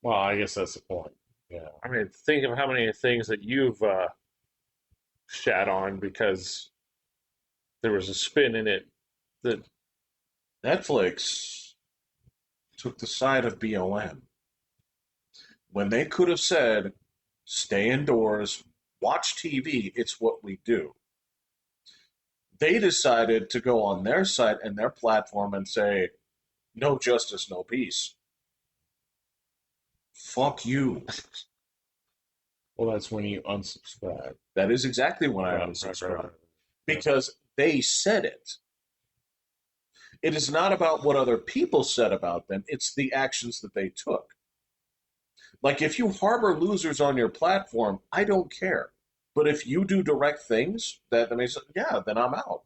Well, I guess that's the point. Yeah. I mean, think of how many things that you've shat on because there was a spin in it that Netflix took the side of BLM when they could have said, stay indoors, watch TV, it's what we do. They decided to go on their site and their platform and say, no justice, no peace. Fuck you. Well, that's when you unsubscribe. That is exactly when I Right, unsubscribe. right. Because they said it. It is not about what other people said about them, it's the actions that they took. Like, if you harbor losers on your platform, I don't care. But if you do direct things, that means, yeah, then I'm out.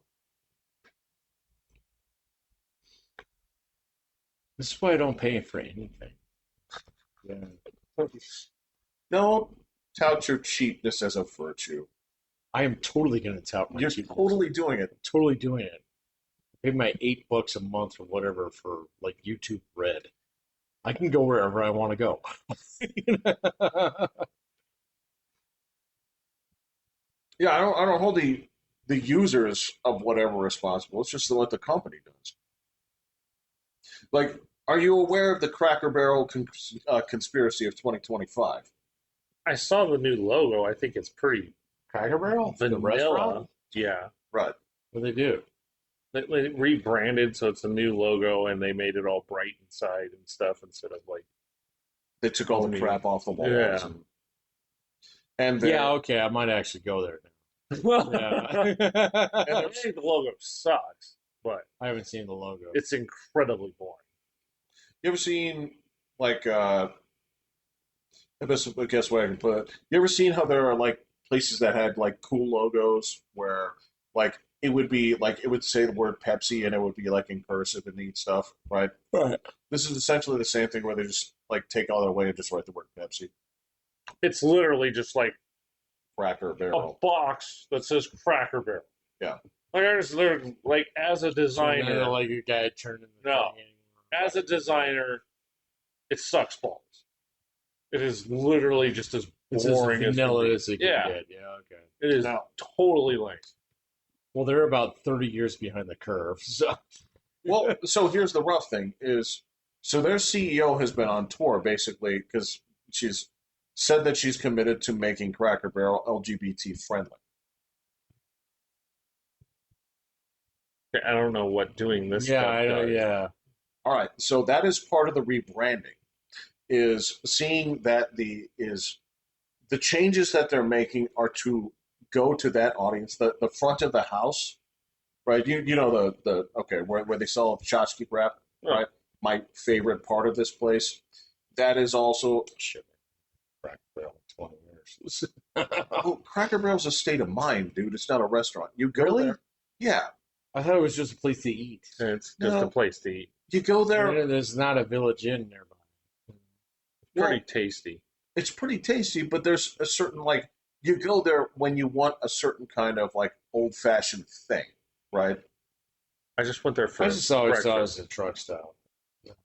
This is why I don't pay for anything. Yeah. Don't tout your cheapness as a virtue. I am totally going to tout my You're cheapness. totally doing it. Totally doing it. I pay my $8 a month or whatever for like YouTube Red. I can go wherever I want to go. Yeah, I don't hold the users of whatever responsible. It's just what the company does. Like, are you aware of the Cracker Barrel conspiracy of 2025? I saw the new logo. I think it's pretty Cracker Barrel? The vanilla. restaurant? Yeah. Right. What do they do? They rebranded, so it's a new logo, and they made it all bright inside and stuff instead of like. They took all the crap off the walls. Yeah. And Yeah, okay, I might actually go there now. I Yeah. think the logo sucks, but I haven't seen the logo. it's incredibly boring. you ever seen, like, I guess where I can put it. You ever seen how there are, like, places that had, like, cool logos where, like, it would be, like, it would say the word Pepsi and it would be, like, in cursive and neat stuff, right? Right. This is essentially the same thing where they just, like, take all their way and just write the word Pepsi. It's literally just like Cracker a Barrel. box that says Cracker Barrel. Yeah. Like like as a So designer, then, like a guy turning the No. thing as a designer, it sucks balls. It is literally just as it's as boring as vanilla can be. as it can Yeah. get. Yeah, okay. It is No. totally lame. Well, they're about 30 years behind the curve. So Well, so here's the rough thing is, so their CEO has been on tour basically because she's said that she's committed to making Cracker Barrel LGBT friendly. I don't know what doing this yeah, stuff I know. does. Yeah, All right, so that is part of the rebranding, is seeing that the changes that they're making are to go to that audience, the front of the house, right? You know the okay where they sell tchotchke wrap, Oh. right? My favorite part of this place. That is also shit. Crack Barrel 20 years. oh, Cracker Barrel's a state of mind, dude. It's not a restaurant. You go Really? there, yeah. I thought it was just a place to eat. It's just No. a place to eat. You go there. There's not a Village Inn nearby. Pretty Well, tasty. it's pretty tasty, but there's a certain like you go there when you want a certain kind of like old fashioned thing, right? I just went there for I just always thought it breakfast. was a truck stop.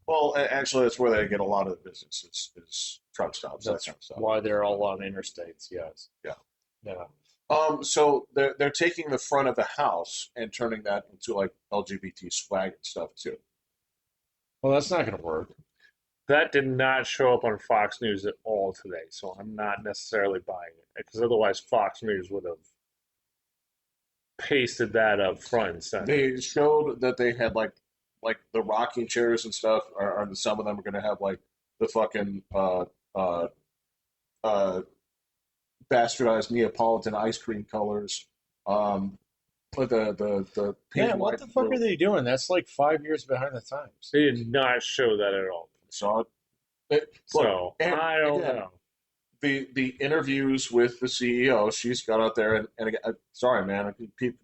Well, actually, that's where they get a lot of the business. Is truck stops. That That's kind of stuff. why they're all on interstates. Yes. Yeah. Yeah. So they're taking the front of the house and turning that into like LGBT swag and stuff too. Well, that's not going to work. That did not show up on Fox News at all today, so I'm not necessarily buying it because otherwise Fox News would have pasted that up front and center. They showed that they had like the rocking chairs and stuff, or some of them are going to have like the fucking uh, uh, bastardized Neapolitan ice cream colors. But the pink Man, and what white the fuck blue. are they doing? That's like 5 years behind the times. They did not show that at all. So look, So and I don't again, know. the interviews with the CEO, she's got out there, and again, sorry, man, I keep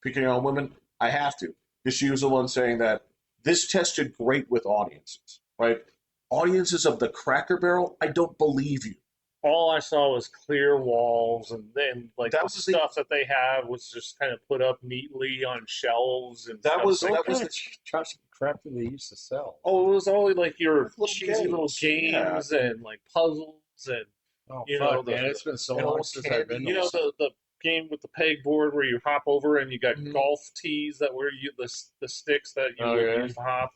picking on women. I have to, because she was the one saying that this tested great with audiences, right? Audiences of the Cracker Barrel, I don't believe you. All I saw was clear walls, and then like That the was stuff that they have was just kind of put up neatly on shelves and That stuff was- like What that was kind of trash crap do they used to sell? Oh, it was only like your Little cheesy little games, games and like puzzles and Oh you fuck, know man! It's been so and long old since I've been. candy, you know the game with the pegboard where you hop over and you got Mhm. golf tees that were the sticks that you Oh, would yeah. use to hop,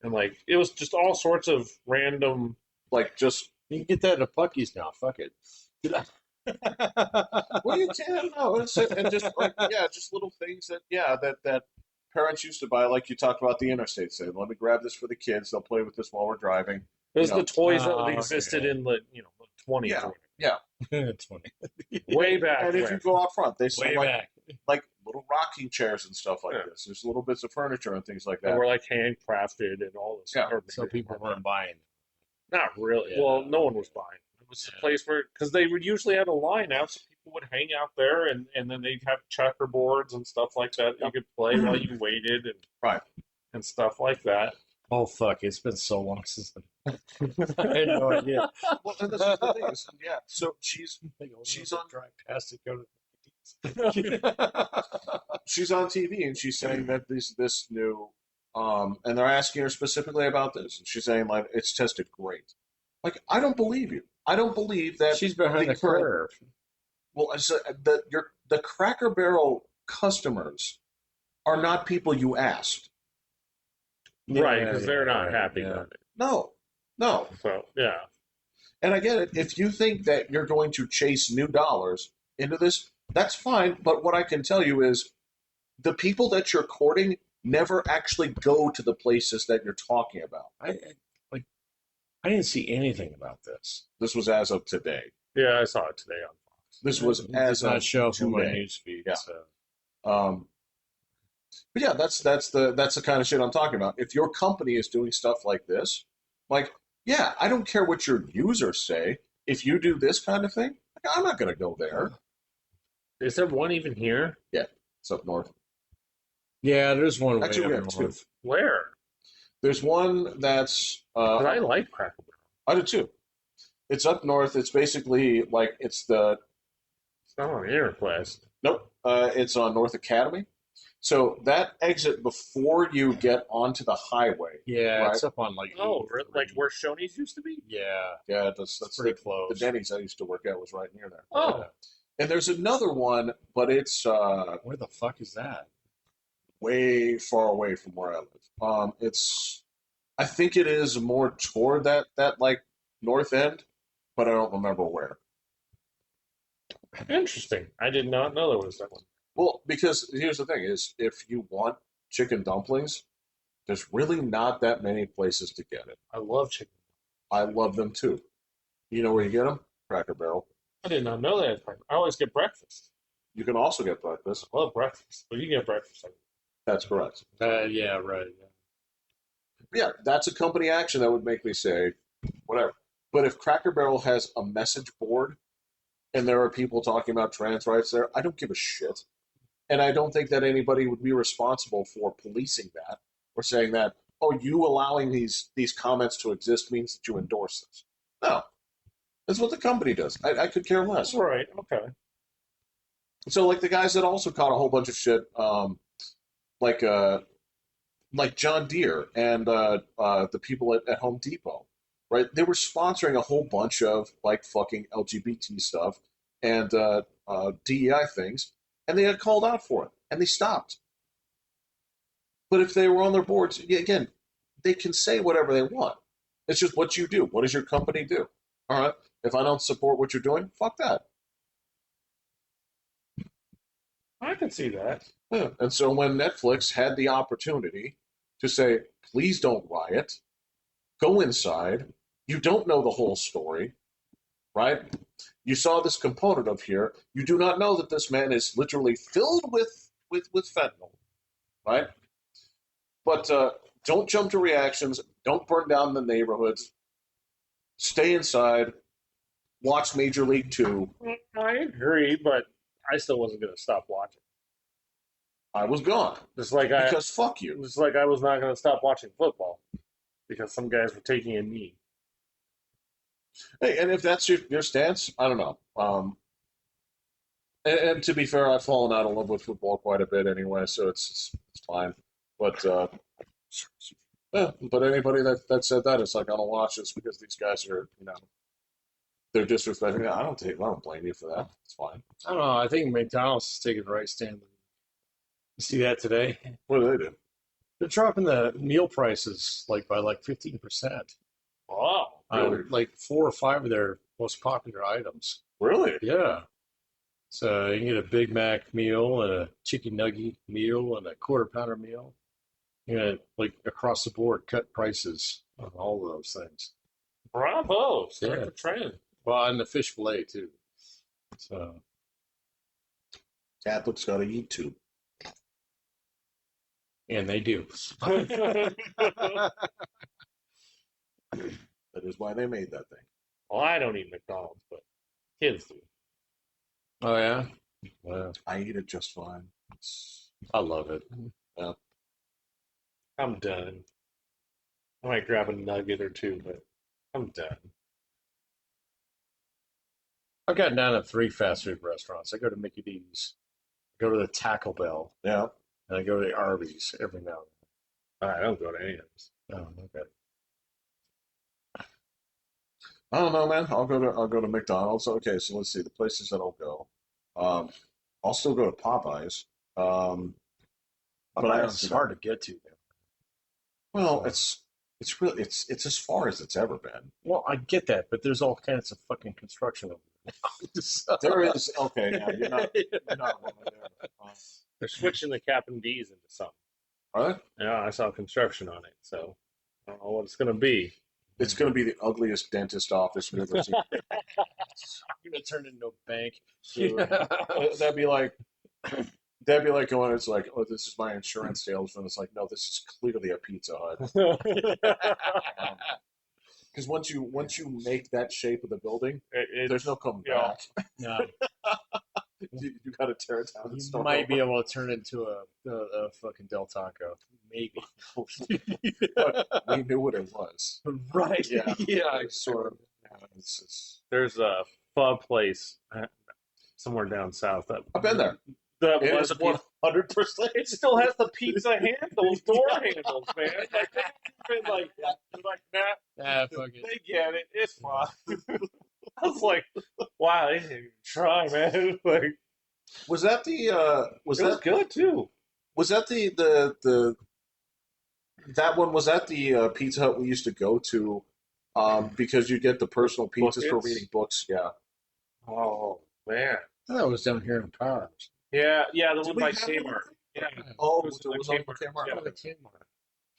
and like it was just all sorts of random. like just You can get that at Pucky's now. Fuck it. well, you can no, and just like just little things that parents used to buy, like you talked about the interstate. Say, let me grab this for the kids. They'll play with this while we're driving. It was You know, the toys that Oh, existed okay. in the the 20s. Yeah, or yeah. It's funny. whatever. Way back And if when. you go out front, they sell Way back. like little rocking chairs and stuff like Yeah. this. There's little bits of furniture and things like They that. were like handcrafted and all this. Yeah. So people weren't buying. Not really. Yeah. Well, no one was buying. It was a place where, because they would usually have a line out, so people would hang out there, and then they'd have checkerboards and stuff like that. You could play while you waited Right. and stuff like that. Oh fuck! It's been so long since I had no idea. Well, and this is the thing. So she's on drive past it. Go she's on TV and she's saying that this new and they're asking her specifically about this, and she's saying like it's tested great. Like, I don't believe you. I don't believe that She's behind the current- curve. Well, the Cracker Barrel customers are not people you asked. Right, because they're not happy yeah. about it. No. So, yeah. And I get it. If you think that you're going to chase new dollars into this, that's fine. But what I can tell you is the people that you're courting never actually go to the places that you're talking about. I didn't see anything about this. This was as of today. Yeah, I saw it today on Fox. This was It as does not of show up on my today. newsfeed. Yeah. So. But yeah, that's the kind of shit I'm talking about. If your company is doing stuff like this, like, yeah, I don't care what your users say. If you do this kind of thing, like, I'm not going to go there. Is there one even here? It's up north. Yeah, there's one way Actually, we up have two. north. Where? There's one that's 'Cause I like Cracker Barrel. I do too. It's up north. It's basically like it's the It's not on Interquest. nope. It's on North Academy. So that exit before you get onto the highway. Yeah, Right. it's up on like. Oh, 83. like where Shoney's used to be? Yeah, Yeah, that's pretty the close. Denny's I used to work at was right near there. Oh, And there's another one, but it's Where the fuck is that? way far away from where I live. I think it is more toward that like north end, but I don't remember where. interesting. I did not know there was that one. Well, because here's the thing: is if you want chicken dumplings, there's really not that many places to get it. I love chicken. I love them too. You know where you get them? Cracker Barrel. I did not know that. I always get breakfast. You can also get breakfast. I love breakfast, but you get breakfast. That's correct. Yeah, right. Yeah. But yeah, that's a company action that would make me say, whatever. But if Cracker Barrel has a message board and there are people talking about trans rights there, I don't give a shit. And I don't think that anybody would be responsible for policing that or saying that, oh, you allowing these comments to exist means that you endorse this. No. That's what the company does. I could care less. Right. Okay. So, like the guys that also caught a whole bunch of shit, like John Deere and the people at Home Depot, right? They were sponsoring a whole bunch of like fucking LGBT stuff and DEI things, and they had called out for it, and they stopped. But if they were on their boards, again, they can say whatever they want. It's just what you do. What does your company do? All right. If I don't support what you're doing, fuck that. I can see that. Yeah. And so when Netflix had the opportunity to say, please don't riot, go inside, you don't know the whole story, right? You saw this component of here. You do not know that this man is literally filled with fentanyl, right? But don't jump to reactions. Don't burn down the neighborhoods. Stay inside. Watch Major League Two. I agree, but I still wasn't going to stop watching. I was gone Just like because fuck you. I was not going to stop watching football because some guys were taking a knee. Hey, and if that's your stance, I don't know. And to be fair, I've fallen out of love with football quite a bit anyway, so it's fine. But yeah, but anybody that said that, it's like I don't watch this because these guys are, they're disrespecting me. I don't blame you for that. It's fine. I don't know. I think McDonald's is taking the right stand. You see that today? What do they do? They're dropping the meal prices by 15% Wow, Really? on like 4 or 5 of their most popular items. Really? Yeah. So you can get a Big Mac meal and a chicken nugget meal and a quarter pounder meal. You know, like across the board, cut prices on all of those things. bravo! Start Yeah. the trend. Well, and the fish fillet too. So Catholics got to eat too. and they do. That is why they made that thing. Well, I don't eat McDonald's, but kids do. Oh yeah. Well, I eat it just fine. I love it. I'm done. I might grab a nugget or two, but I'm done. I've gotten down to 3 fast food restaurants. I go to Mickey D's, I go to the Taco Bell, Yeah. and I go to the Arby's every now I don't go to any of those. and then. Oh, okay. I don't know, man. I'll go to McDonald's. Okay, so let's see the places that I'll go. I'll still go to Popeyes. But I It's hard to get to there. well, it's really it's as far as it's ever been. Well, I get that, but there's all kinds of fucking construction over there. So- There is okay. Now you're not wrong there. They're switching the Cap and D's into something. Are they? Yeah, I saw construction on it, so I don't know what it's going to be. It's going to be the ugliest dentist office you've ever seen. I'm gonna turn into a bank. That'd be like that'd be like going. It's like, oh, this is my insurance salesman. It's like, no, this is clearly a Pizza Hut. Because once you make that shape of the building, there's no coming back. No, You got to tear it down and you start might be over. able to turn into a fucking Del Taco. Maybe. But we knew what it was. Right. Yeah. Yeah. Sort of. Yeah, it's There's a pho place somewhere down south I've been there. that It was is a pizza. 100%. It still has the pizza handles, door handles, man. Like they've been like, nah, Ah, fuck it. they get it. It's fine. I was like, wow, they didn't even try, man. Like, Was that the was it was that good too. was that the that one was that the Pizza Hut we used to go to because you get the personal pizzas for Buckets? reading books. Yeah. Oh man. I thought it was down here in Powers. Yeah, the one we by have that Kmart. Yeah. Oh, It was it was in on the the Kmart. Kmart. Yeah. The Kmart.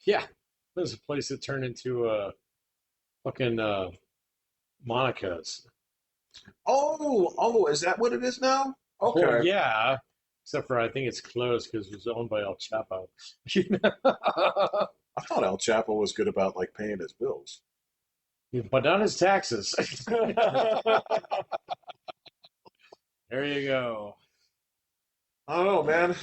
Yeah. There's a place that turned into fucking Monica's. Oh, is that what it is now? Okay. Well, yeah. Except for I think it's closed because it was owned by El Chapo. I thought El Chapo was good about like paying his bills. But not his taxes. There you go. I don't know, man.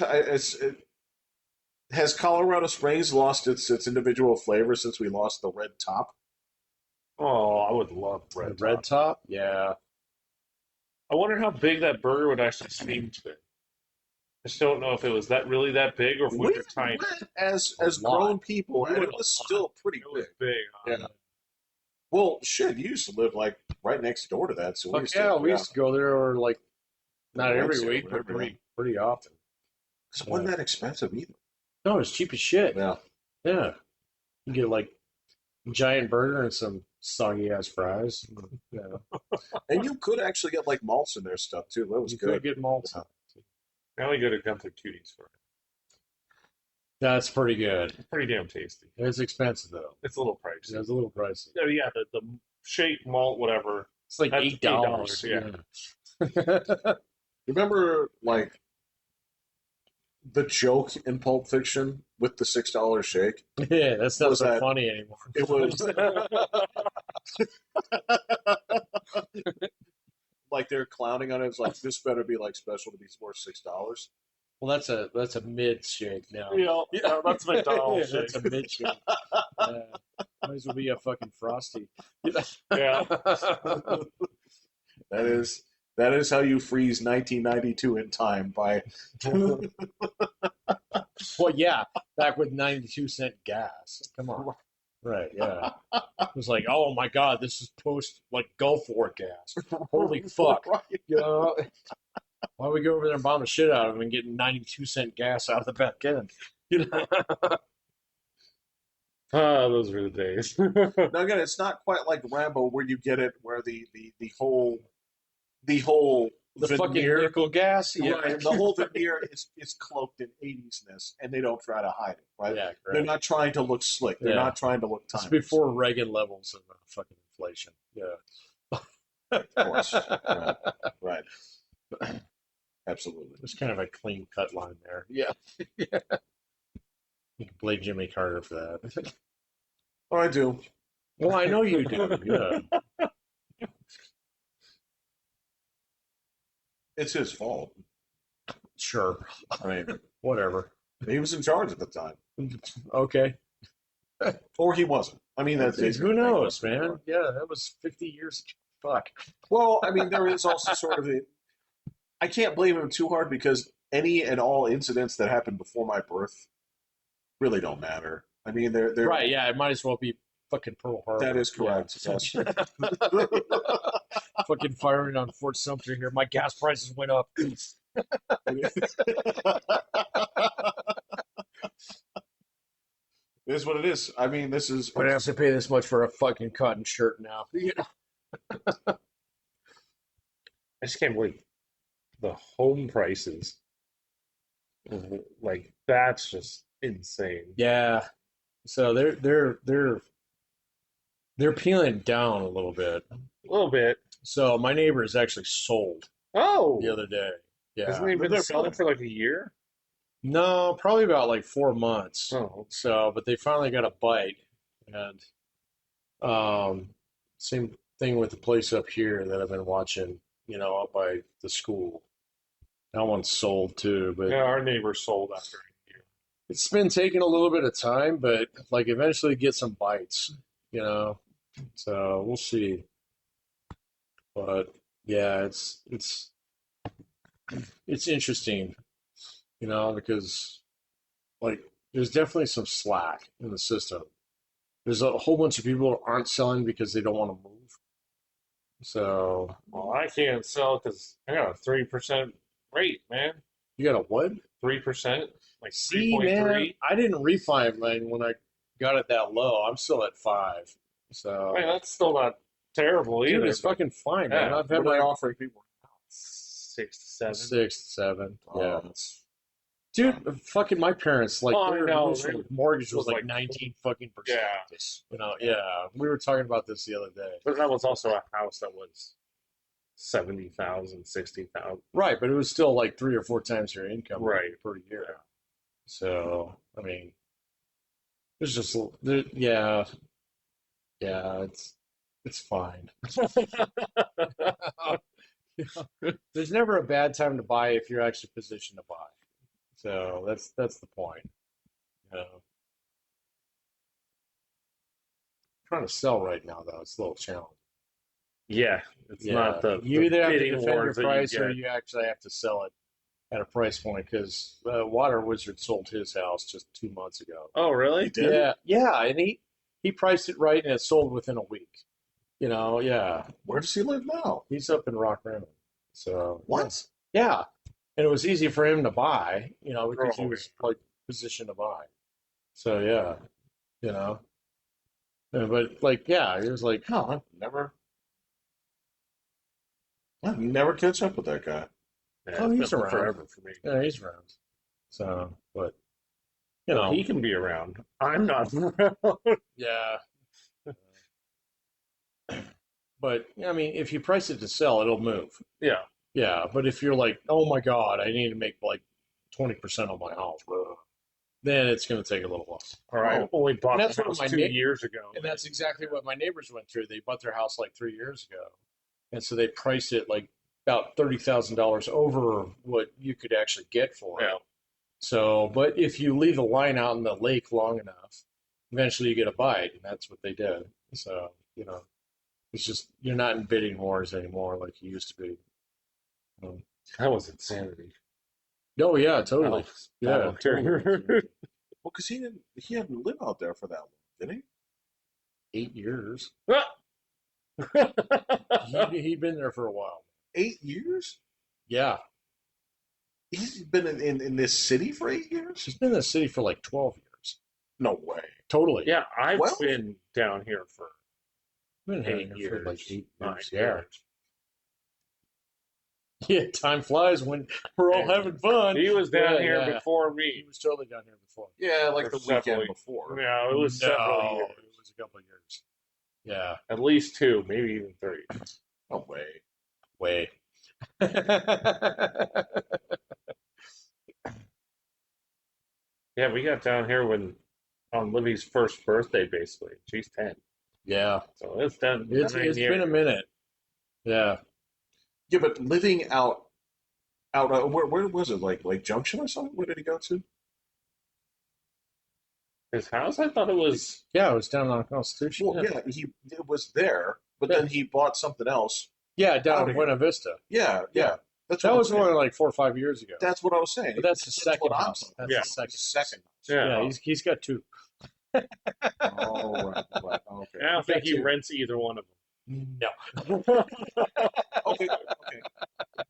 Has Colorado Springs lost its individual flavor since we lost the red top? Oh, I would love The red. red top? Yeah. I wonder how big that burger would actually seem to be. I just don't know if it was really that big or if we were tiny. As A lot. grown people, and We it were was a lot. still pretty It was big. big. Huh? Yeah. Well, shit, you used to live like right next door to that, so we Fuck used yeah, to, we used to go there or like not every Wednesday or week, but whatever, pretty often. It wasn't that expensive either. No, it's cheap as shit. Yeah. Yeah. You get like giant burger and some soggy ass fries. Yeah, And you could actually get like malts in their stuff too. That was you good. could get malts. Now we go to Gunther Tooties for it. That's pretty good. Pretty damn tasty. It's expensive though. It's a little pricey. It's a little pricey. Oh yeah, the shake malt whatever. It's like That's $8. Yeah. Remember like the joke in Pulp Fiction with the $6 shake? Yeah, that's not Was so that- funny anymore. It was like they're clowning on it. It's like this better be like special to be worth $6. Well, that's a mid shake now. Yeah, that's McDonald's shake. That's a mid shake. Might as well be a fucking frosty. Yeah. That is how you freeze 1992 in time by Well, yeah, back with 92-cent gas. Come on. Right, yeah. It was like, oh my God, this is post like Gulf War gas. Holy fuck. Right. You know, why don't we go over there and bomb the shit out of them and get 92-cent gas out of the back end? You know? Ah, those were the days. Now again, it's not quite like Rambo where you get it where the whole The fucking veneer, nickel gas? Yeah. right, the whole veneer is cloaked in 80s-ness, and they don't try to hide it, right? Yeah, They're correct. not trying to look slick. They're Yeah. not trying to look It's timeless. before Reagan levels of fucking inflation. Yeah. Of course. Right. Absolutely. There's kind of a clean cut line there. Yeah. Yeah. You can blame Jimmy Carter for that. Oh, I do. Well, I know you do. Yeah. It's his fault. Sure. I mean, Whatever. he was in charge at the time, Okay. or he wasn't. I mean, that's Who knows, man? Yeah, that was 50 years. Fuck. Well, I mean, there is also sort of I can't blame him too hard because any and all incidents that happened before my birth really don't matter. I mean, they're Right, yeah, it might as well be fucking Pearl Harbor. That is correct. Yeah. Yes. Fucking firing on Fort Sumpter here. My gas prices went up. It is what it is. I mean, this is. But I have to pay this much for a fucking cotton shirt now. I just can't believe the home prices. Like that's just insane. Yeah. So they're peeling down a little bit. A little bit. So my neighbor is actually sold Oh, the other day. Yeah. hasn't he been They're selling fine. for like a year? No, probably about like 4 months. Oh, So, but they finally got a bite, and same thing with the place up here that I've been watching. Up by the school. That one's sold too, but yeah, our neighbor sold after a year. it's been taking a little bit of time, but like eventually get some bites. So we'll see. But yeah, it's interesting, because like there's definitely some slack in the system. There's a whole bunch of people who aren't selling because they don't want to move. So Well, I can't sell because I got a 3% rate, man. you got a what? 3%, like See, 3.3. man, I didn't refi mine when I got it that low. I'm still at 5. So I mean, that's still not terrible dude, either. it's fucking fine, man. Yeah. I've had What are they my offering people? 6 to 7. 6, 7. Yeah. It's Dude, fucking my parents, like, Oh, I their know. initial mortgage was was like like 19 fucking %. Yeah. Yeah. We were talking about this the other day. But that was also a house that was 70,000, 60,000. Right, but it was still like 3 or 4 times your income Right. per year. So, I mean, there's just, yeah, it's fine. There's never a bad time to buy if you're actually positioned to buy. So that's the point. Trying to sell right now though, it's a little challenging. Yeah, it's Yeah, not the you either have to bidding defend your wars that you price or get. you actually have to sell it at a price point because Water Wizard sold his house just 2 months ago. Oh, really? did? Yeah, and he priced it right and it sold within a week. Yeah, Where does he live now? he's up in Rock Rimmon. So What? yeah, and it was easy for him to buy, because he Oh, was like positioned to buy. So yeah, you know, But like, yeah, it was like, No, I've never catch up with that guy. Yeah, oh, it's he's been around. forever for me. Yeah, he's around. So, but you Well, know, he can be around. I'm not around. yeah. But I mean, if you price it to sell, it'll move. Yeah. Yeah, but if you're like, oh my God, I need to make like 20% on my house, then it's going to take a little while. All right. I Oh, only And bought that's the what house my 2 years ago. and that's exactly what my neighbors went through. They bought their house like 3 years ago, and so they priced it like about $30,000 over what you could actually get for it. Yeah. So, but if you leave a line out in the lake long enough, eventually you get a bite, and that's what they did. So, it's just you're not in bidding wars anymore like you used to be. Um, That was insanity. oh yeah, That totally. was Yeah, totally. well, because he hadn't lived out there for that long, did he? 8 years. Ah! He'd been there for a while. 8 years? Yeah, He's been in this city for 8 years? he's been in the city for like 12 years. No way. Totally. Yeah, I've 12? been down here for Been here 8 years. for like 8 years. 9 Yeah. years. Yeah, time flies when we're all Yeah. having fun. He was down Yeah, here yeah. before He me. was totally down here before. Yeah, like For the several- weekend before. Yeah, it was several years. It was a couple of years. Yeah, At least 2, maybe even 3. No way. way. Yeah, we got down here when on Livy's first birthday, basically. She's 10. Yeah, So it's done. it's 9 been years. a minute. Yeah, Yeah, but living out where was it? Like Junction or something? Where did he go to? His house? I thought it was. yeah, it was down on Constitution. Well, yeah, he it was there, but then he bought something else. Yeah, Out down of in here. Buena Vista. Yeah, yeah. That's what That I'm was saying. only like 4 or 5 years ago. That's what I was saying. But that's the That's second what I'm house. talking That's Yeah. the second. Second. Yeah. Yeah, he's got two. Oh, right. Okay. I don't think he two. rents either one of No. them. Okay.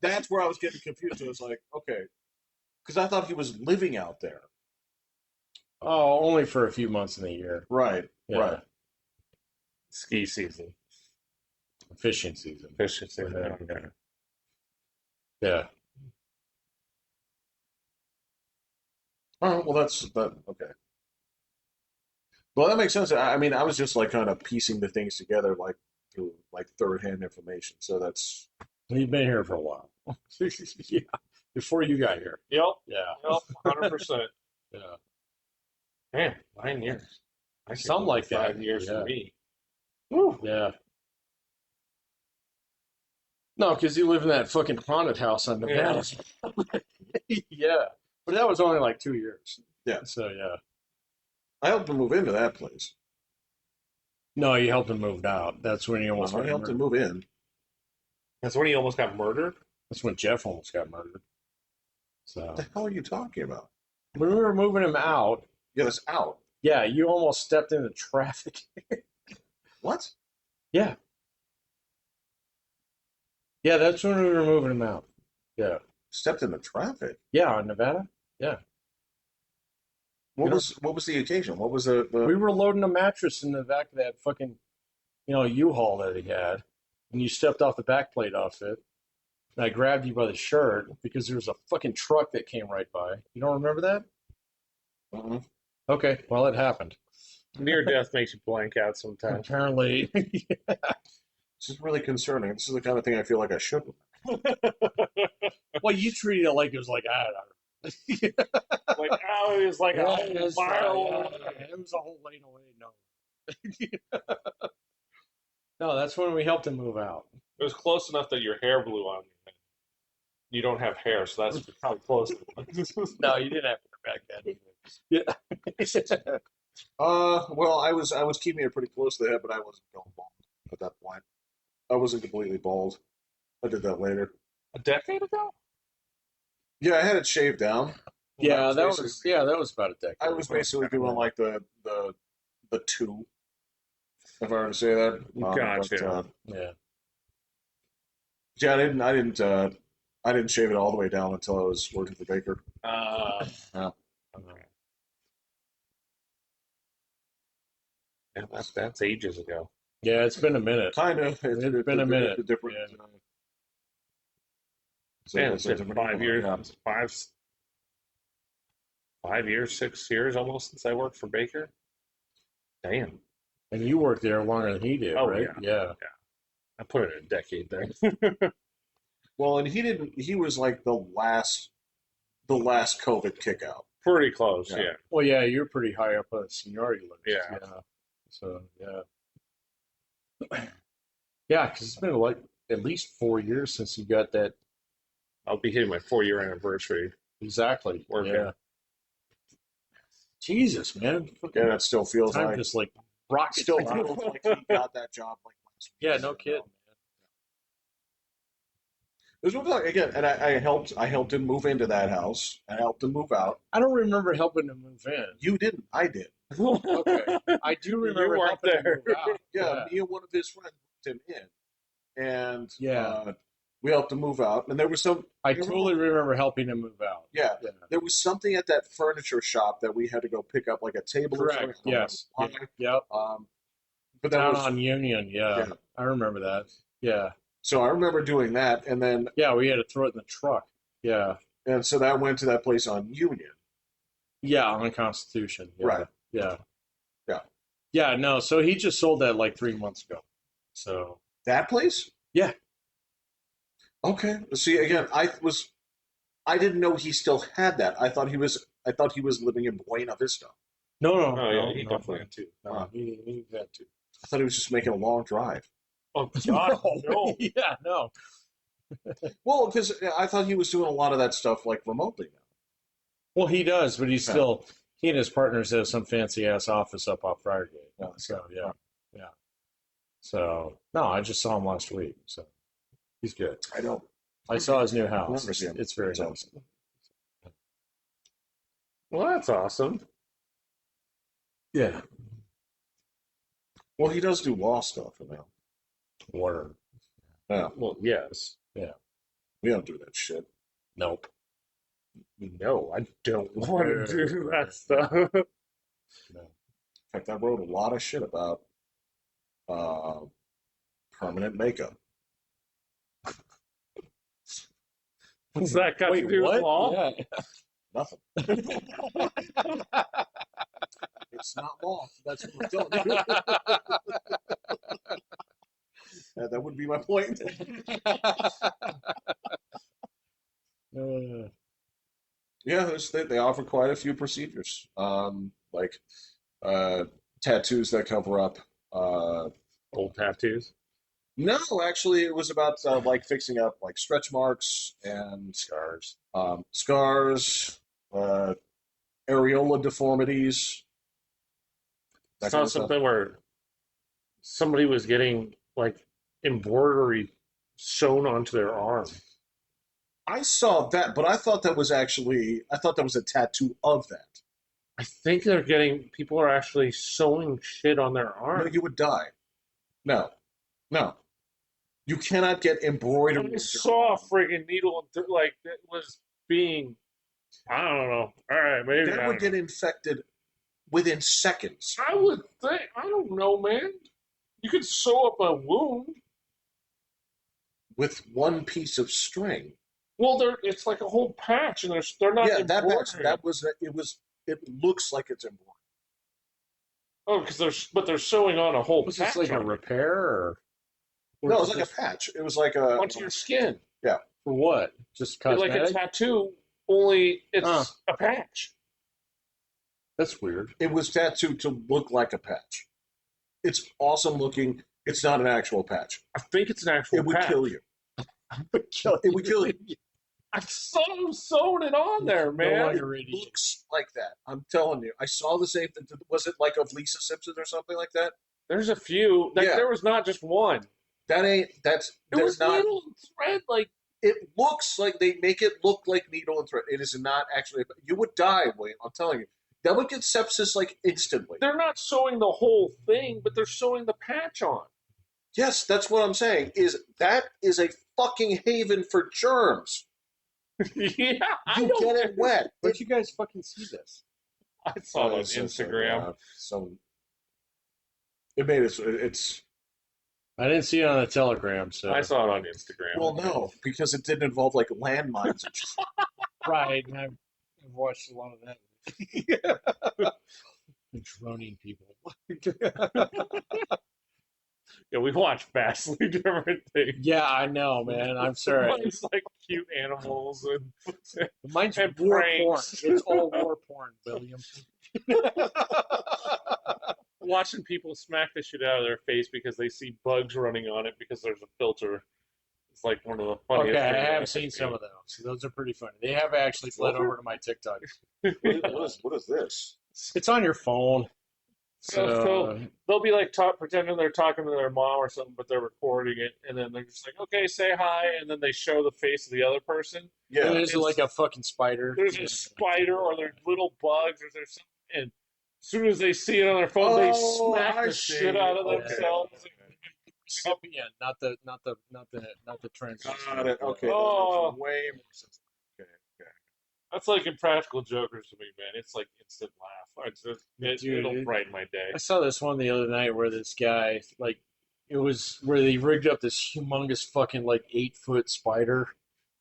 That's where I was getting confused. I was like, okay, because I thought he was living out there. Oh, only for a few months in the year. Right. Yeah. Right. Ski season. Fishing season. Fishing season. Yeah. Okay. Yeah. Oh, well, that's that. Okay. Well, that makes sense. I mean, I was just like kind of piecing the things together, like through like third-hand information. So that's He's been here for a while. Yeah. Before you got here. Yep. Yeah. Yep. 100%. Yeah. Man, 9 years. I Something like that. 5 years Yeah. for me. Woo. Yeah. No, because you live in that fucking haunted house on Nevada. Yeah. But that was only like 2 years. Yeah. So, yeah. I helped him move into that place. No, you helped him move out. That's when he almost I got helped him murdered. move in. That's when he almost got murdered. That's when Jeff almost got murdered. So, What the hell are you talking about? when we were moving him out, Yeah, that's out. yeah, you almost stepped into traffic. What? Yeah. Yeah, that's when we were moving him out. Yeah. Stepped into traffic. Yeah, in Nevada. Yeah. What You know- was the occasion? What was the We were loading a mattress in the back of that fucking, U-Haul that he had. And you stepped off the back plate off it. And I grabbed you by the shirt because there was a fucking truck that came right by. You don't remember that? Mhm. Okay, well, it happened. Near death makes you blank out sometimes. Apparently. This is really concerning. This is the kind of thing I feel like I shouldn't. Well, you treated it like it was like, I don't know. Like, oh, it was like a Yeah, whole that's mile right, away. yeah. It was a whole lane away. No. No, that's when we helped him move out. It was close enough that your hair blew on your head. You don't have hair, so that's probably close. No, you didn't have to back then. Yeah. Well, I was keeping it pretty close to the head, but I wasn't going bald at that point. I wasn't completely bald. I did that later. A decade ago? Yeah, I had it shaved down. Yeah, that was basically- about a decade. I was basically doing like the two, if I were to say that. Gotcha. Yeah. Yeah, I didn't shave it all the way down until I was working for Baker. Uh, Yeah. okay. Yeah, that's ages ago. Yeah, it's been a minute. Kind of. It's been a minute. It's a different. Yeah. Man, It's it's a been different 5 years. yeah. 5 years, 6 years almost since I worked for Baker. Damn. And you worked there longer than he did, Oh right? yeah, Yeah. I put in a decade there. Well, and he didn't. He was like the last COVID kick out. Pretty close, Yeah. yeah. Well, yeah, you're pretty high up on the seniority list. Yeah. Yeah. So, yeah. Yeah, because it's been like at least 4 years since you got that. I'll be hitting my 4-year anniversary Exactly. working. Yeah. Jesus, man. And it still feels Time like just like rockets still by. feels like he got that job like last week. Yeah, no kidding. There's one thing again, and I helped him move into that house. I helped him move out. I don't remember helping him move in. You didn't. I did. Okay. I do remember weren't helping him there. move out. Yeah, me and one of his friends moved him in, and Yeah. we helped him move out. And there was some. I totally remember helping him move out. Yeah, Yeah. there was something at that furniture shop that we had to go pick up, like a table or Correct. something. Yes. Yep. But that Down was on Union. Yeah. Yeah. I remember that. Yeah. so I remember doing that, and then Yeah, we had to throw it in the truck. Yeah. and so that went to that place on Union. Yeah, on the Constitution. Yeah. Right. Yeah. Yeah. Yeah, no, so he just sold that like 3 months ago. So That place? Yeah. Okay. See, again, I didn't know he still had that. I thought he was living in Buena Vista. no, Oh yeah, he definitely had two. No, he had to. I thought he was just making a long drive. Oh God, no. Yeah, no. Well, because I thought he was doing a lot of that stuff like remotely now. Well, he does, but he's Yeah. still he and his partners have some fancy ass office up off Friargate. Yeah. So yeah. So no, I just saw him last week. So he's good. I don't. I saw his new house. Never seen him. It's very It's nice. Well, that's awesome. Yeah. Well, he does do law stuff now. Word. Yeah, Well, yes. we don't do that shit. Nope. No, I don't want to do that stuff. No. In fact, I wrote a lot of shit about permanent makeup. What's that got to Wait, do with what? law? Yeah. Nothing. It's not law. That's what I'm telling you. That would be my point. Yeah, they offer quite a few procedures, like tattoos that cover up. Old tattoos. No, actually, it was about like fixing up like stretch marks and scars, areola deformities. I That saw kind of stuff. something where somebody was getting like embroidery sewn onto their arm. I saw that, but I thought that was a tattoo of that. I think people are actually sewing shit on their No, arm. you would die. No, you cannot get embroidery. I saw a friggin' needle and like it was being, I don't know. All right, maybe That I would don't get know. infected within seconds. I would think. I don't know, man. You could sew up a wound. With one piece of string. Well, it's like a whole patch, and they're not Yeah, that embroidering. it looks like it's embroidered. Oh, because they're sewing on a whole Was patch this like a on repair or No, it was was like a this patch. It was like a onto your skin. for what? Just Like a cosmetic? tattoo, only it's Huh. a patch. That's weird. it was tattooed to look like a patch. It's awesome looking. It's not an actual patch. I think it's an actual It would patch. kill you. It would kill you. I saw them sewing it on there, No man. longer It radiating. looks like that. I'm telling you. I saw the same thing. Was it like of Lisa Simpson or something like that? There's a few. Like Yeah. there was not just one. That's It was not. needle and thread. Like It looks like they make it look like needle and thread. It is not actually. You would die, William. I'm telling you. That would get sepsis like instantly. they're not sewing the whole thing, but they're sewing the patch on. Yes, that's what I'm saying. That is a fucking haven for germs. Yeah, I You don't get it wet. Where'd you guys fucking see this? I saw it on It's just Instagram. some It made it. It's I didn't see it on the Telegram, so I saw it on Instagram. well, no, because it didn't involve like landmines. right. And I've watched a lot of that. Droning people. Yeah, we watch vastly different things. Yeah, I know, man. I'm sorry. Mine's like cute animals and Mine's and war porn. pranks. It's all war porn, William. Watching people smack the shit out of their face because they see bugs running on it because there's a filter. It's like one of the funniest Okay, I things have I've seen some seen. of those. Those are pretty funny. They have actually fled over to my TikTok. What is this? It's on your phone. So they'll be like pretending they're talking to their mom or something, but they're recording it, and then they're just like, "Okay, say hi," and then they show the face of the other person. Yeah, there's like a fucking spider. There's a spider, or there's little bugs, or there's something. And as soon as they see it on their phone, they smack I the see. shit out of Okay. themselves. Recipient, not the transmission. Got it. Okay, that Oh. makes way more sense. Okay, okay. That's like Impractical Jokers to me, man. It's like instant laugh. Dude, It'll brighten my day. I saw this one the other night where this guy, like, it was where they rigged up this humongous fucking like 8-foot spider.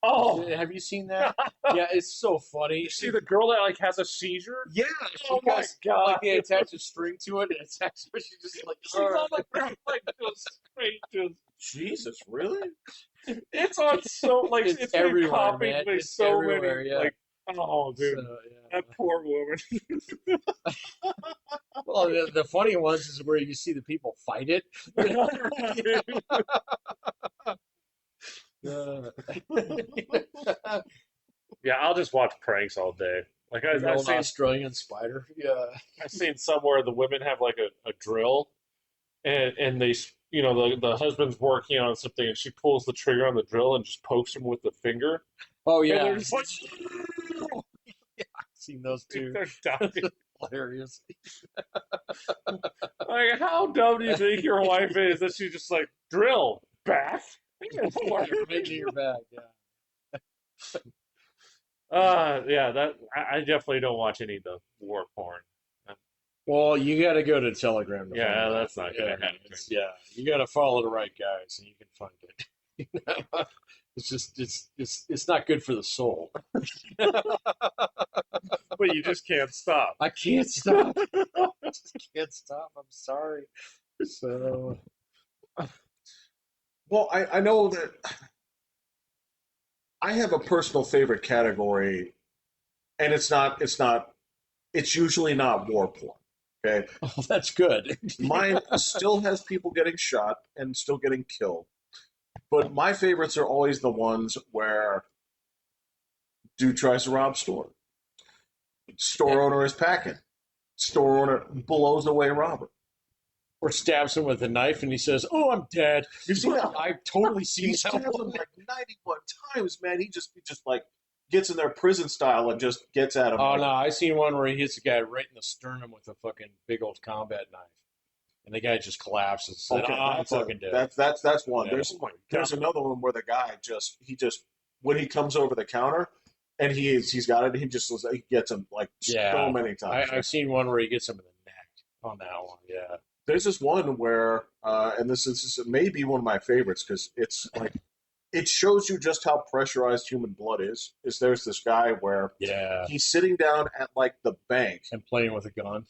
Oh, Have you seen that? Yeah, it's so funny. you see the girl that like has a seizure? Yeah, Oh my because, god! like they attach a string to it, and it's actually she just like She's on the ground like just straight, just Jesus, really? it's on so like It's it's been everywhere, copied man. by It's so everywhere, many yeah. like oh dude, So, yeah. that poor woman. Well, the funny ones is where you see the people fight it. Yeah, I'll just watch pranks all day. Like An I've old seen Australian spider. Yeah. I've seen somewhere the women have like a drill, and they the husband's working on something and she pulls the trigger on the drill and just pokes him with the finger. Oh And yeah. they're just like, I've seen those too. they're dying. Hilarious. Like, how dumb do you think your wife is that she just like drill back? Making your back. Yeah. Yeah, that I definitely don't watch any of the war porn. Well, you got to go to Telegram. To Yeah, find that's that. not gonna happen. Yeah, you got to follow the right guys, and you can find it. It's just it's not good for the soul. But you just can't stop. I can't stop. I just can't stop. I'm sorry. So Well, I know that I have a personal favorite category, and it's usually not war porn. Okay, that's good. mine still has people getting shot and still getting killed, but my favorites are always the ones where dude tries to rob store. Store owner is packing. Store owner blows away robber. Or stabs him with a knife, and he says, "Oh, I'm dead." You see that? I've totally seen He that stabs him one. like 91 times, man. He just like gets in there prison style and just gets at him. Oh like, no, I seen one where he hits a guy right in the sternum with a fucking big old combat knife, and the guy just collapses. And Okay, I'm fucking dead. that's one. Yeah. There's another one where the guy just when he comes over the counter and he's got it, he gets him like so many times. I've seen one where he gets him in the neck on that one. Yeah. There's this one where and this is maybe one of my favorites because it's like it shows you just how pressurized human blood is. There's this guy where Yeah. he's sitting down at like the bank. And playing with a gun.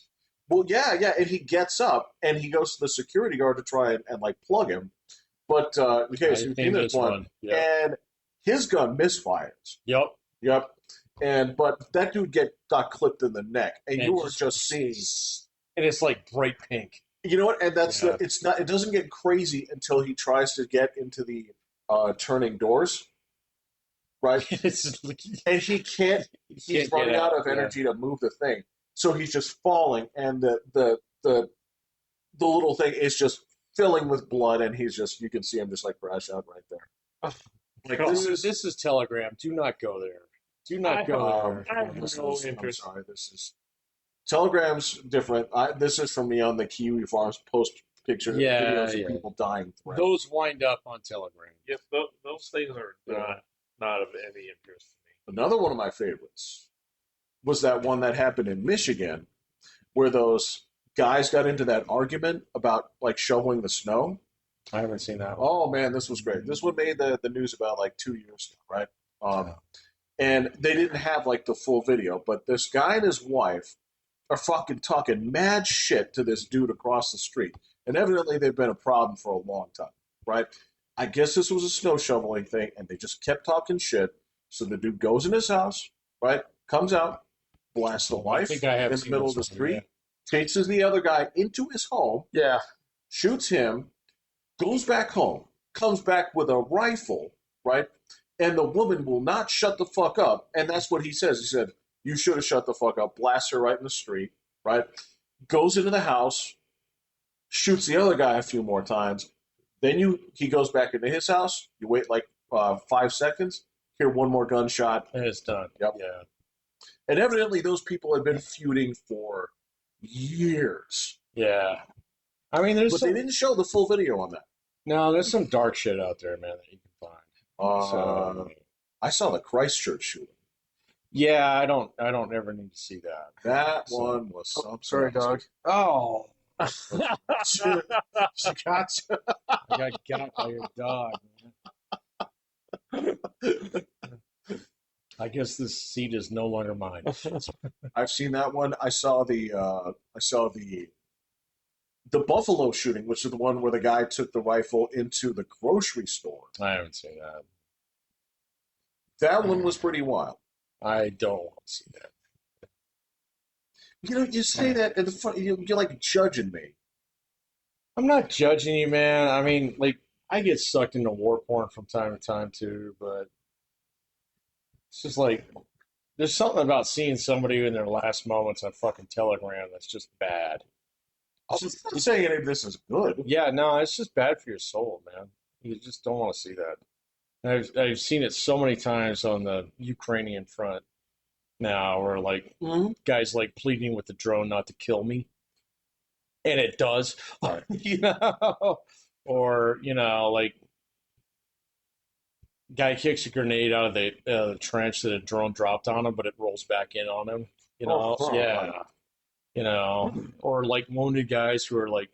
Well, yeah, and he gets up and he goes to the security guard to try and like plug him. But okay, so I you've think seen this this one, one. Yeah. and his gun misfires. Yep. Yep. But that dude got clipped in the neck, and you were just seeing. And it's like bright pink. You know what? And that's Yeah. it's not. It doesn't get crazy until he tries to get into the turning doors, right? And he can't. He's Can't running get out out, of energy to move the thing, so he's just falling, and the little thing is just filling with blood, and he's just you can see him just like crash out right there. Like this is Telegram. Do not go there. Do not go there. I have this no is- I'm interest. sorry, this is Telegram's different. This is from me on the Kiwi Farms post picture Yeah, videos yeah. of people dying. Thread. Those wind up on Telegram. Yes, those things are not of any interest to me. Another one of my favorites was that one that happened in Michigan, where those guys got into that argument about like shoveling the snow. I haven't seen that one. Oh man, this was great. This one made the news about like 2 years ago, right? And they didn't have like the full video, but this guy and his wife are fucking talking mad shit to this dude across the street. And evidently they've been a problem for a long time, right? I guess this was a snow shoveling thing, and they just kept talking shit. So the dude goes in his house, right? Comes out, blasts the I wife think I have in the seen middle of this the one, street, chases the other guy into his home, Yeah. shoots him, goes back home, comes back with a rifle, right? And the woman will not shut the fuck up. And that's what he says. He said, "You should have shut the fuck up." Blasts her right in the street, right? Goes into the house, shoots the other guy a few more times. Then he goes back into his house. You wait like 5 seconds, hear one more gunshot. And it's done. Yep. Yeah. And evidently those people had been feuding for years. Yeah. I mean, But they didn't show the full video on that. No, there's some dark shit out there, man, that you can find. So, I saw the Christchurch shooting. yeah, I don't ever need to see that. That So- one was something. Sorry, dog. Oh, She got you. I got by your dog, man. I guess this seat is no longer mine. I've seen that one. I saw the Buffalo shooting, which is the one where the guy took the rifle into the grocery store. I haven't seen that. That one was pretty wild. I don't want to see that. You know, you say that, and you're like judging me. I'm not judging you, man. I mean, like, I get sucked into war porn from time to time too, but it's just like there's something about seeing somebody in their last moments on fucking Telegram that's just bad. I'm not saying any of this is good. Yeah, no, it's just bad for your soul, man. You just don't want to see that. And I've seen it so many times on the Ukrainian front now, where like guys like pleading with the drone not to kill me, and it does, you know, or like guy kicks a grenade out of the trench that a drone dropped on him, but it rolls back in on him, yeah, or like wounded guys who are like,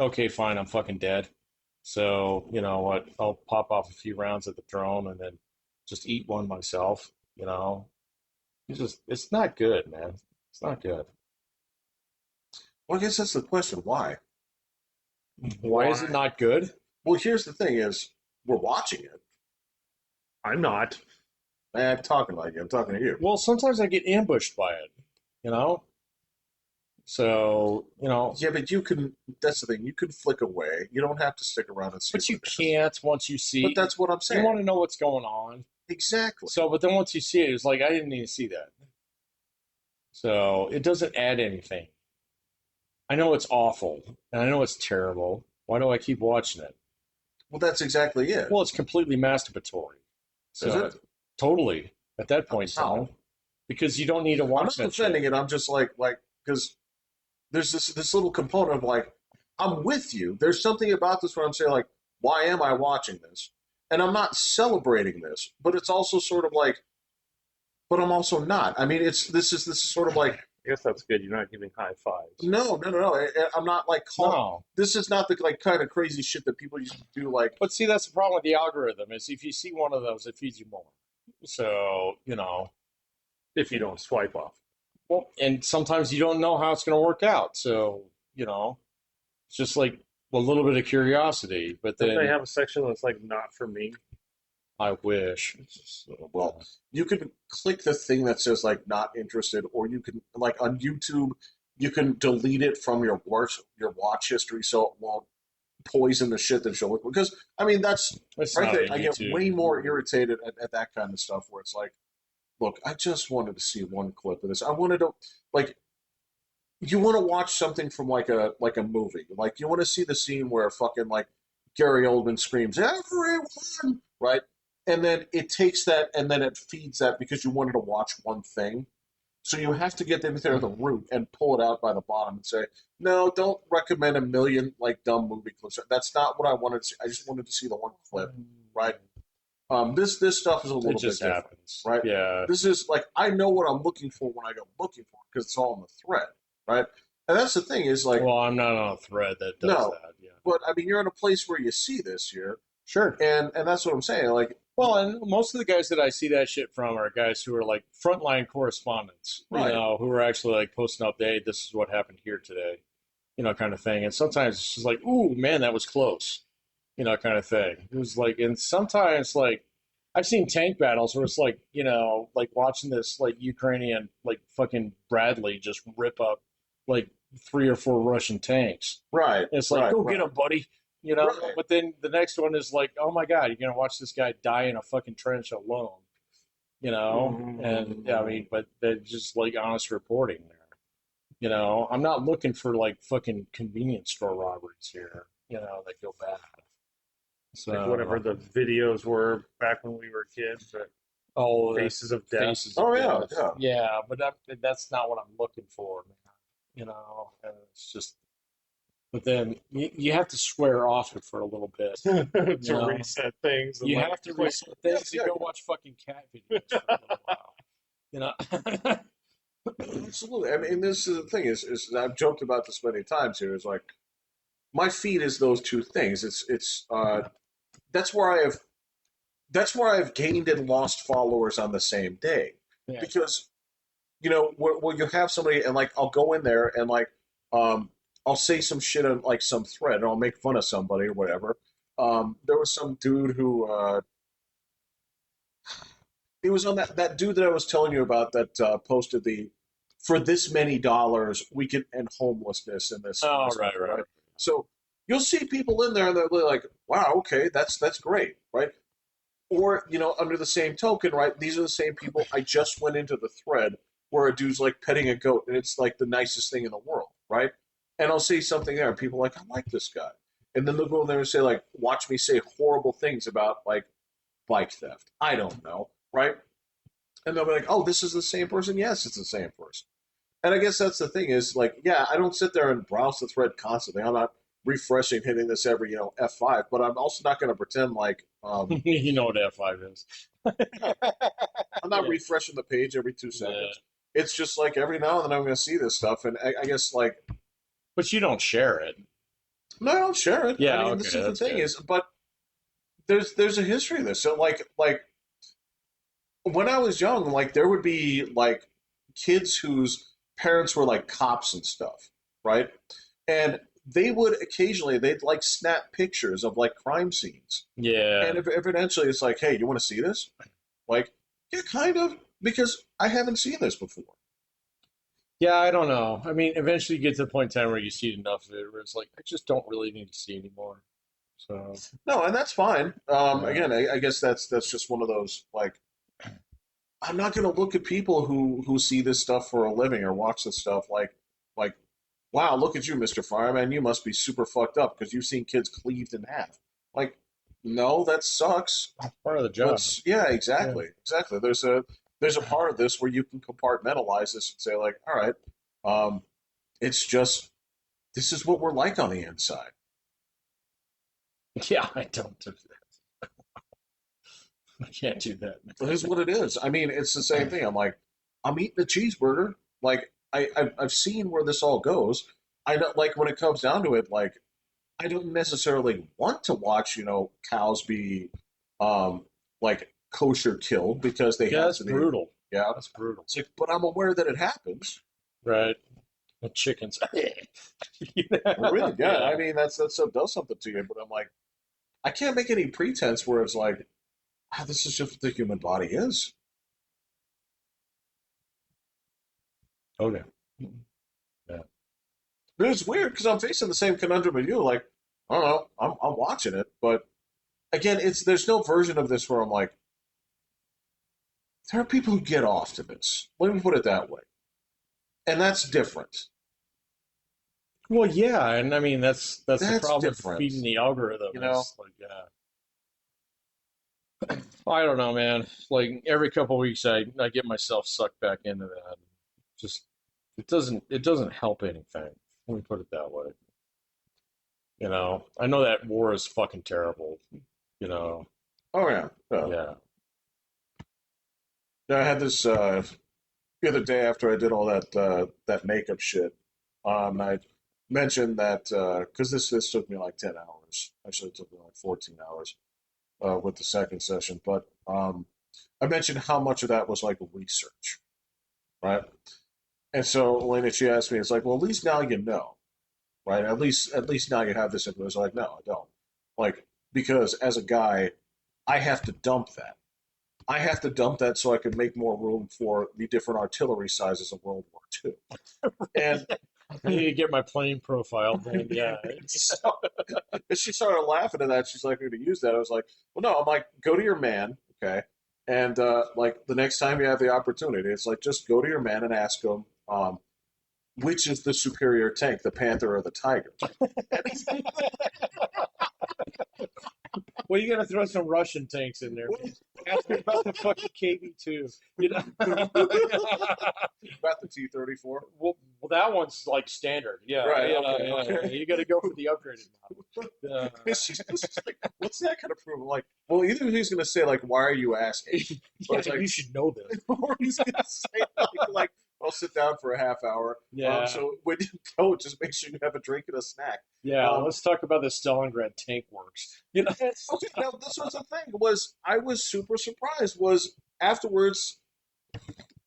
okay, fine, I'm fucking dead. So, you know what? I'll pop off a few rounds at the drone and then just eat one myself, It's not good, man. It's not good. Well, I guess that's the question. Why? Why is it not good? Well, here's the thing: is we're watching it. I'm not. I'm talking like you. I'm talking to you. Well, sometimes I get ambushed by it, So, Yeah, but you can. That's the thing. You can flick away. You don't have to stick around and see. but you can't once you see. But that's what I'm saying. You want to know what's going on. Exactly. So, but then once you see it, it's like I didn't need to see that. So it doesn't add anything. I know it's awful and I know it's terrible. Why do I keep watching it? Well, that's exactly it. Well, it's completely masturbatory. So Is it? Totally. At that point, How? no. Because you don't need to I'm watch not that shit. defending it. I'm just like because there's this little component of like I'm with you. There's something about this where I'm saying like, why am I watching this? And I'm not celebrating this, but it's also sort of like, but I'm also not. I mean, this is sort of like, I guess that's good. You're not giving high fives. no. I'm not like No. This is not the like kind of crazy shit that people used to do. Like, But see, that's the problem with the algorithm is if you see one of those, it feeds you more. So, If you don't swipe off. well, and sometimes you don't know how it's going to work out. So, it's just like a little bit of curiosity. But Don't then they have a section that's like not for me? I wish. well, you can click the thing that says like not interested, or you can like on YouTube, you can delete it from your watch history, so it won't poison the shit that you'll look. Because I mean, that's It's right not there. a I get YouTube. way more irritated at that kind of stuff where it's like, look, I just wanted to see one clip of this. I wanted to like. You want to watch something from like a movie, like you want to see the scene where fucking like Gary Oldman screams everyone, right? And then it takes that and then it feeds that because you wanted to watch one thing. So you have to get them there the root and pull it out by the bottom and say, no, don't recommend a million like dumb movie clips. That's not what I wanted to see. I just wanted to see the one clip, right? This stuff is a little It just bit different, happens. right? Yeah. This is like I know what I'm looking for when I go looking for it because it's all in the thread, right? And that's the thing is like, Well, I'm not on a thread that does no, that. Yeah. but I mean, you're in a place where you see this here, Sure. and that's what I'm saying. Like, Well, and most of the guys that I see that shit from are guys who are like frontline correspondents, right, who are actually like posting up, hey, this is what happened here today, kind of thing. And sometimes it's just like, ooh, man, that was close, kind of thing. It was like, and sometimes like I've seen tank battles where it's like, like watching this like Ukrainian like fucking Bradley just rip up like 3 or 4 Russian tanks. right, And it's like, right, go get right, him, buddy. right. But then the next one is like, oh my God, you're gonna watch this guy die in a fucking trench alone, And yeah, I Mm, mean, but they're just like honest reporting there. I'm not looking for like fucking convenience store robberies here, that go bad. Like whatever So, the videos were back when we were kids, the oh, the faces of death. faces of oh yeah, death. yeah. Yeah, but that's not what I'm looking for, man. And it's just, but then you have to swear off it for a little bit. You To know, reset things and you like have to click. reset Yeah, things and yeah, go watch fucking cat videos for a little while. You know, absolutely. I mean, this is the thing is I've joked about this many times here. Is like my feed is those two things. It's that's where I have that's where I've gained and lost followers on the same day yeah, because where you have somebody and like I'll go in there and like um I'll say some shit on like some thread and I'll make fun of somebody or whatever. There was some dude who he was on that dude that I was telling you about that posted the for this many dollars we can end homelessness in in oh this right, country, right, right? So you'll see people in there and they're like, wow, okay, that's great, right? Or under the same token, right? These are the same people. I just went into the thread where a dude's like petting a goat, and it's like the nicest thing in the world, right? And I'll say something there, and people are like, I like this guy, and then they'll go in there and say like, watch me say horrible things about like bike theft. I don't know, right? And they'll be like, oh, this is the same person. Yes, it's the same person. And I guess that's the thing is like, yeah, I don't sit there and browse the thread constantly. I'm not refreshing, hitting this every F5, but I'm also not going to pretend like right. You know what F5 is. yeah, I'm not Yeah, refreshing the page every two yeah. seconds. It's just like every now and then I'm going to see this stuff, and I guess like But you don't share it. no, I don't share it. I Yeah, mean, okay, this is the that's thing good. is, but there's a history of this. So like when I was young, like there would be like kids whose parents were like cops and stuff, right? And they would occasionally they'd like snap pictures of like crime scenes, Yeah, and if eventually it's like, hey, you want to see this? Like, yeah, kind of, because I haven't seen this before. yeah. I don't know. I mean, eventually you get to the point in time where you see enough of it, where it's like I just don't really need to see anymore. So No, and that's fine. yeah, Again, I guess that's just one of those like I'm not going to look at people who see this stuff for a living or watch this stuff like wow, look at you, Mr. Fireman, you must be super fucked up because you've seen kids cleaved in half. Like, no, that sucks. part of the But job. yeah, Yeah. exactly. There's a part of this where you can compartmentalize this and say like, all right, um, it's just this is what we're like on the inside. Yeah, I don't do that. I can't do that. It is what it is. I mean, it's the same thing. I'm like, I'm eating a cheeseburger. Like, I've seen where this all goes. I don't like when it comes down to it. Like, I don't necessarily want to watch, cows be, um, like kosher killed because they Yeah, have that's to be. brutal. Yeah, That's brutal. it's like, but I'm aware that it happens. Right. The chickens. Well, really, yeah. Yeah. I mean, that stuff does something to you. But I'm like, I can't make any pretense where it's like, this is just what the human body is. Okay. Yeah. But it's weird because I'm facing the same conundrum as you. Like, I don't know, I'm watching it, but again, it's there's no version of this where I'm like, there are people who get off to this. Let me put it that way, and that's different. Well, yeah, and I mean that's the That's problem with different. feeding the algorithm You know? is like, I don't know, man. Like every couple of weeks, I get myself sucked back into that. Just it doesn't help anything. Let me put it that way. I know that war is fucking terrible. You know, Oh yeah, yeah. yeah. Yeah, I had this the other day after I did all that makeup shit. I mentioned that because this took me like 10 hours. Actually, it took me like 14 hours with the second session. But I mentioned how much of that was like research, right? And so when she asked me, it's like, well, at least now you know, right? At least now you have this. It was like, no, I don't. Like because as a guy, I have to dump that. I have to dump that so I can make more room for the different artillery sizes of World War II. And I need to get my plane profile thing. Yeah. so and she started laughing at that. She's like, "I'm going to use that." I was like, "Well, no." I'm like, "Go to your man, okay, and like the next time you have the opportunity, it's like just go to your man and ask him which is the superior tank, the Panther or the Tiger." Well, you got to throw some Russian tanks in there. Ask me about the fucking KV-2. You know. About the T-34. Well, that one's like standard. Yeah. Right. You Okay. know, yeah. Okay. You got to go for the upgraded model. She's like, "What's that kind of proof?" I'm like, well, either he's going to say like, "Why are you asking?" Or Yeah, it's like, you should know this. or he's going to say like, "I'll sit down for a half hour." Yeah. So when you go, just make sure you have a drink and a snack. Yeah, let's talk about the Stalingrad Tank Works. You know, Okay, now this was the thing was I was super surprised was afterwards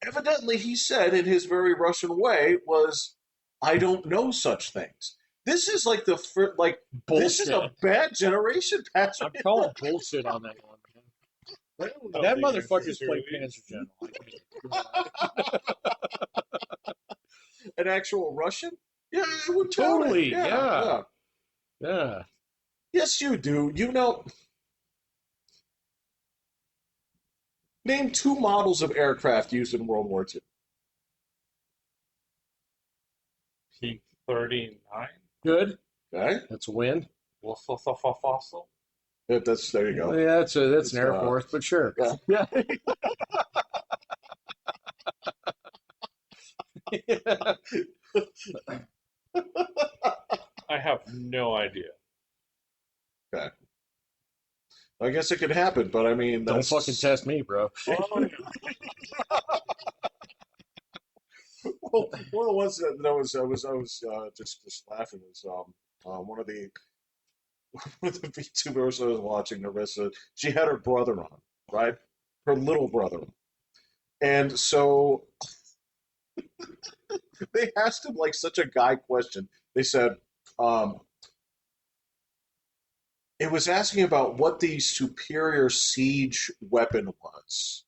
evidently he said in his very Russian way was I don't know such things. This is like the first, like this is bullshit. a bad generation, Patrick. I'm calling bullshit on that one, man. I don't know That the answers motherfucker's to played these. Panzer General. An actual Russian? Yeah, I would Totally, yeah, yeah. yeah. Yeah. Yes, you do. You know, name two models of aircraft used in World War II. P-39. Good. Okay, That's a win. Fossil. that's there you go. Yeah, that's an It's, Air Force, but sure. Yeah. Yeah. I have no idea. Okay. I guess it could happen, but I mean, Don't that's fucking test me, bro. Oh, Well, one of the ones that I was just laughing was one of the one of the VTubers I was watching. Narissa, she had her brother on, right? Her little brother, on. And so they asked him like such a guy question. They said, um, it was asking about what the superior siege weapon was,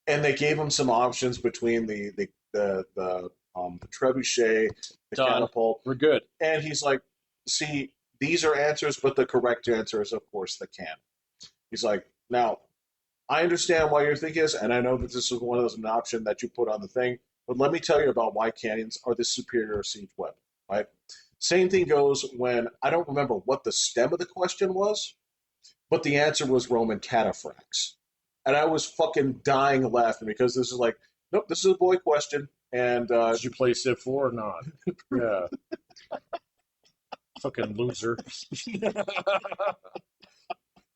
and they gave him some options between the trebuchet, the Done. catapult, We're good. and he's like, "See, these are answers, but the correct answer is, of course, the cannon." He's like, "Now, I understand why you're thinking this, and I know that this is one of those an option that you put on the thing, but let me tell you about why cannons are the superior siege weapon, right?" Same thing goes when I don't remember what the stem of the question was, but the answer was Roman cataphracts. And I was fucking dying laughing because this is like, nope, this is a boy question. And Did you play Civ 4 or not? Yeah. Fucking loser.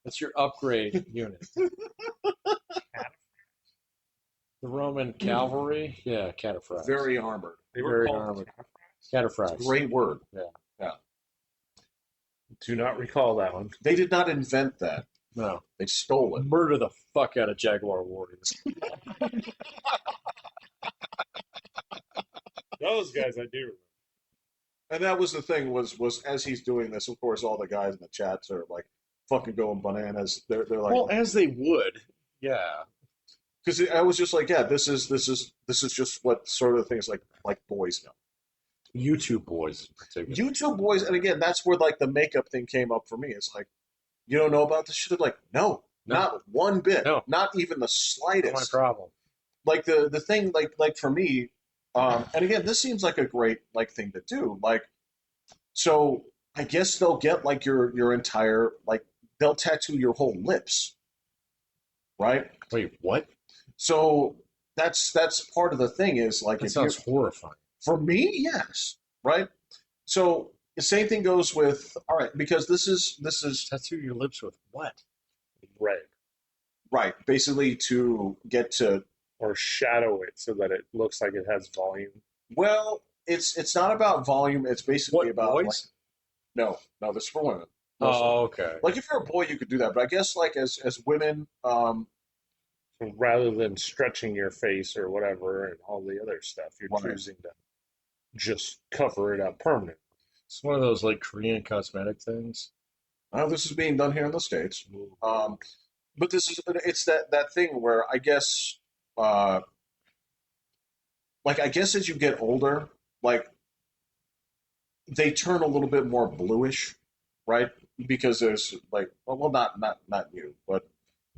That's your upgrade unit. The Roman cavalry? Yeah, cataphracts. very armored. They were Very called armored. cataphracts. Cataphracts. Great word. Yeah. Yeah. Do not recall that one. They did not invent that. No. They stole it. Murder the fuck out of Jaguar warriors. Those guys I do remember. And that was the thing was as he's doing this, of course, all the guys in the chats are like fucking going bananas. They're like, Well, as they would. Yeah. because I was just like, yeah, this is just what sort of things like boys know. YouTube boys in particular. YouTube boys, and again, that's where like the makeup thing came up for me. It's like, you don't know about this shit? I'm like, no, No. not one bit, No. not even the Not slightest. my problem. Like the thing, like for me, and again, this seems like a great like thing to do. Like, so I guess they'll get like your entire like they'll tattoo your whole lips, right? Wait, what? So that's part of the thing is like That if sounds horrifying. for me, yes, right. So the same thing goes with all right because this is Tattoo your lips with what? Red. right basically to get to Or shadow it so that it looks like it has volume. well it's not about volume. It's basically What, about like boys? no, this is for women mostly. Oh, okay. Like if you're a boy, you could do that, but I guess like as women, So rather than stretching your face or whatever and all the other stuff, you're right. choosing to just cover it up permanently. It's one of those like Korean cosmetic things. This is being done here in the States. Um, but this is it's that thing where I guess uh, like I guess as you get older, like they turn a little bit more bluish, right? Because there's like well not you,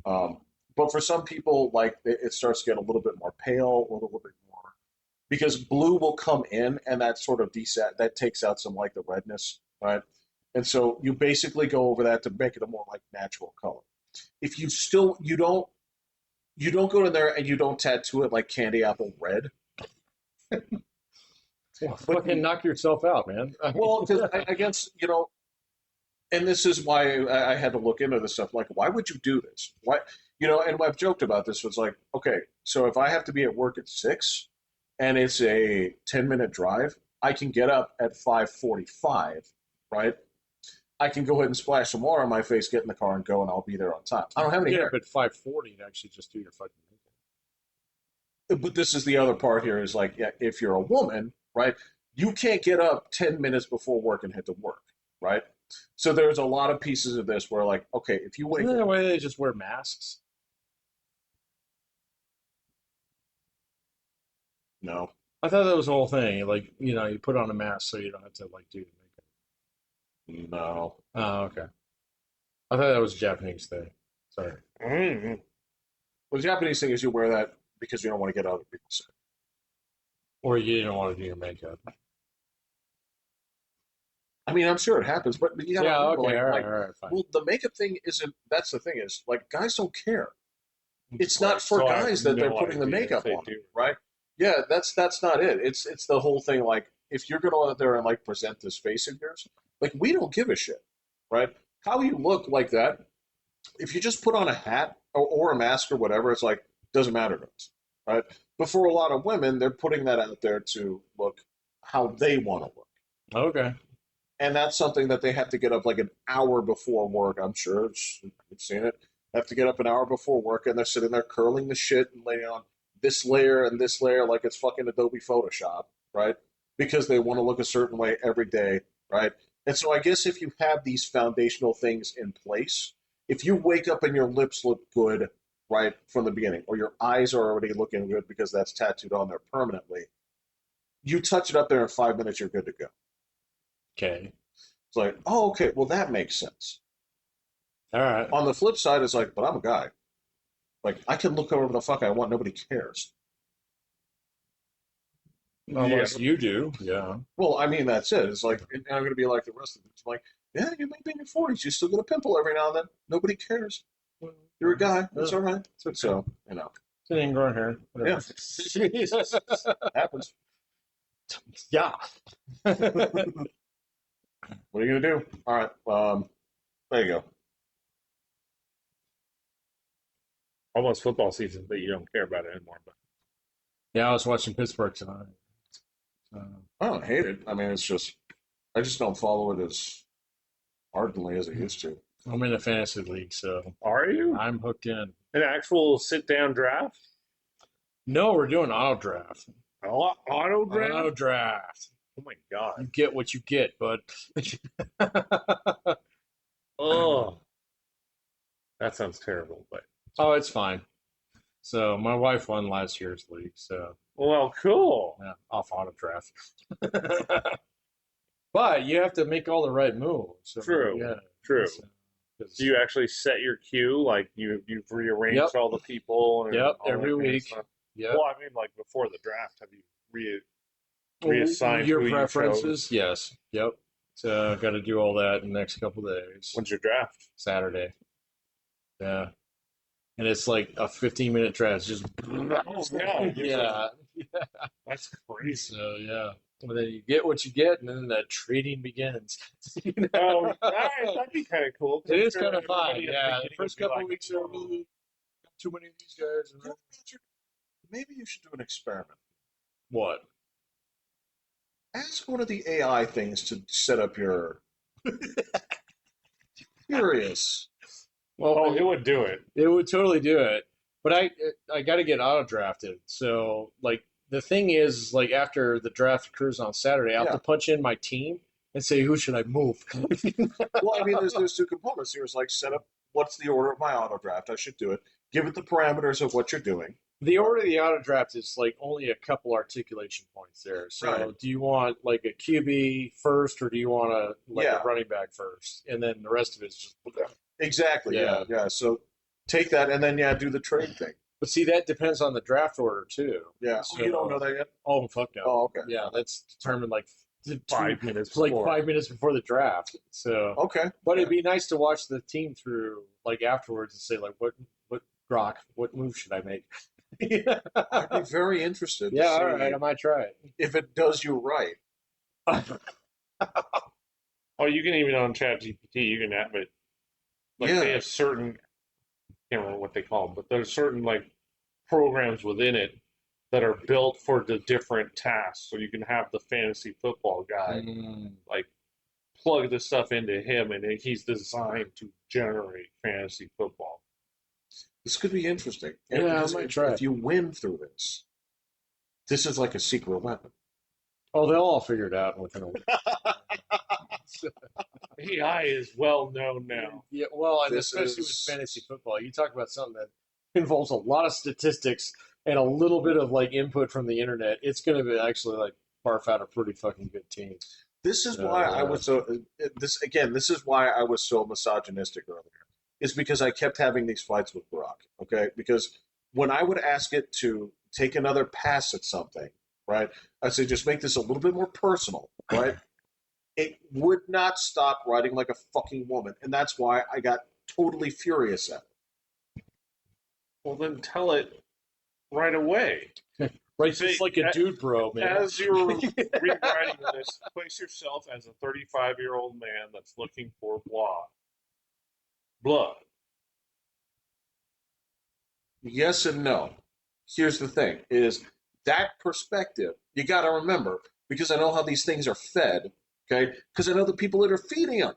um, but for some people like it starts to get a little bit more pale, a little bit more because blue will come in and that sort of desat that takes out some like the redness, right? And so you basically go over that to make it a more like natural color. If you still you don't go in there and you don't tattoo it like candy apple red. Well, But fucking knock yourself out, man. I mean, well, because I guess and this is why I had to look into this stuff. Like, why would you do this? Why, and I've joked about this. Was like, okay, so if I have to be at work at 6, and it's a 10-minute drive, I can get up at 5:45, right? I can go ahead and splash some water on my face, get in the car, and go, and I'll be there on time. I don't have any get hair. up at 5:40 to actually just do your fucking But this is the other part here is like, yeah, if you're a woman, right, you can't get up 10 minutes before work and head to work, right? So there's a lot of pieces of this where, like, okay, if you wake Isn't that the up, way they just wear masks? no, I thought that was the whole thing. Like, you put on a mask so you don't have to like do no. Oh, okay. I thought that was a Japanese thing. Sorry. Mm. Well, the Japanese thing is you wear that because you don't want to get other people sick. Or you didn't want to do your makeup. I mean, I'm sure it happens, but you gotta Yeah, remember, okay, all right, like, all right, fine. well, the makeup thing isn't. That's the thing is, like, guys don't care. It's Right. not for So I have guys that they're no putting the idea if makeup they on, do. right? Yeah, that's not it. It's the whole thing. Like, if you're gonna go out there and like present this face of yours, like, we don't give a shit, right? How you look like that. If you just put on a hat or a mask or whatever, it's like doesn't matter to us, right? But for a lot of women, they're putting that out there to look how they want to look. Okay. And that's something that they have to get up like an hour before work. I'm sure you've seen it. They have to get up an hour before work, and they're sitting there curling the shit and laying on this layer like it's fucking Adobe Photoshop, right? Because they want to look a certain way every day, right? And so I guess if you have these foundational things in place, if you wake up and your lips look good right from the beginning, or your eyes are already looking good because that's tattooed on there permanently, you touch it up there in 5 minutes, you're good to go. Okay. It's like, oh, okay, well, that makes sense. All right. On the flip side, it's like, but I'm a guy. Like, I can look however the fuck I want. Nobody cares. Yeah. Unless you do. Yeah. Well, I mean, that's it. It's like, and I'm going to be like the rest of it. It's like, yeah, you may be in your 40s. You still get a pimple every now and then. Nobody cares. You're a guy. It's all right. It's okay. So, It's an ingrown hair. yeah, Whatever. happens. Yeah. What are you going to do? All right. There you go. Almost football season, but you don't care about it anymore. But Yeah, I was watching Pittsburgh tonight. I don't hate it. I mean, it's just, I just don't follow it as ardently as I used to. I'm in a fantasy league, so are you I'm hooked in. an actual sit-down draft? No, we're doing auto draft. Auto draft? Auto draft. Oh my god! You get what you get, bud. Oh, that sounds terrible. But Oh, it's fine. So my wife won last year's league, so well, cool. yeah, off auto draft. But you have to make all the right moves. So, True. Yeah. True. So, 'cause- Do you actually set your queue? Like you've rearranged Yep. all the people? And Yep, all that every kind of week. stuff? Yep. Well, I mean, like before the draft, have you reassigned Your who you preferences? chose? Yes. Yep. So got to do all that in the next couple days. When's your draft? Saturday. Yeah. And it's like a 15-minute draft. Just Oh, yeah. yeah. That's crazy. So yeah. And then you get what you get, and then the trading begins. Oh, that'd be kind of cool. It is I'm sure kind of fun. everybody at the Yeah. The beginning first would be couple like, of weeks are really too many of these guys. And then- Maybe you should do an experiment. What? Ask one of the AI things to set up your. Curious. Well, Oh, it would do it. it would totally do it, but I got to get auto drafted. So like the thing is, like after the draft occurs on Saturday, I have Yeah. to punch in my team and say who should I move. Well, I mean, there's two components. There's like set up what's the order of my auto draft. I should do it. Give it the parameters of what you're doing. The order of the auto draft is like only a couple articulation points there. So Right. do you want like a QB first, or do you want a Yeah. running back first, and then the rest of it is just Exactly. yeah. Yeah. So take that and then do the trade thing. But see, that depends on the draft order too. Yeah. So, You don't know that yet. oh fuck no. Oh, okay. Yeah, that's determined like 5 minutes like before. 5 minutes before the draft. So, Okay. but it'd be nice to watch the team through like afterwards and say like what Grok, what move should I make? Yeah, I'd be very interested. To yeah, all see right, I might try if it does you right. it. Oh, you can even on ChatGPT, you can have it. Like Yeah. they have certain, I can't remember what they call them, but there's certain like programs within it that are built for the different tasks. So you can have the fantasy football guy like plug the stuff into him, and he's designed to generate fantasy football. This could be interesting. Yeah, I because might try if it. you win through this is like a secret weapon. Oh, they'll all figure it out within a week. AI is well known now. Yeah, well, and This especially with is- fantasy football, you talk about something that involves a lot of statistics and a little bit of like input from the internet. It's going to be actually like barf out a pretty fucking good team. This is why I was so. This is why I was so misogynistic earlier. Is because I kept having these fights with Barack. Okay, because when I would ask it to take another pass at something, right? I say just make this a little bit more personal, right? It would not stop writing like a fucking woman, and that's why I got totally furious at it. Well, then tell it right away. Right, See, it's like a dude bro, man. As you're rewriting this, place yourself as a 35-year-old man that's looking for blood. Yes and no. Here's the thing: is that perspective you got to remember because I know how these things are fed. Okay, because I know the people that are feeding them.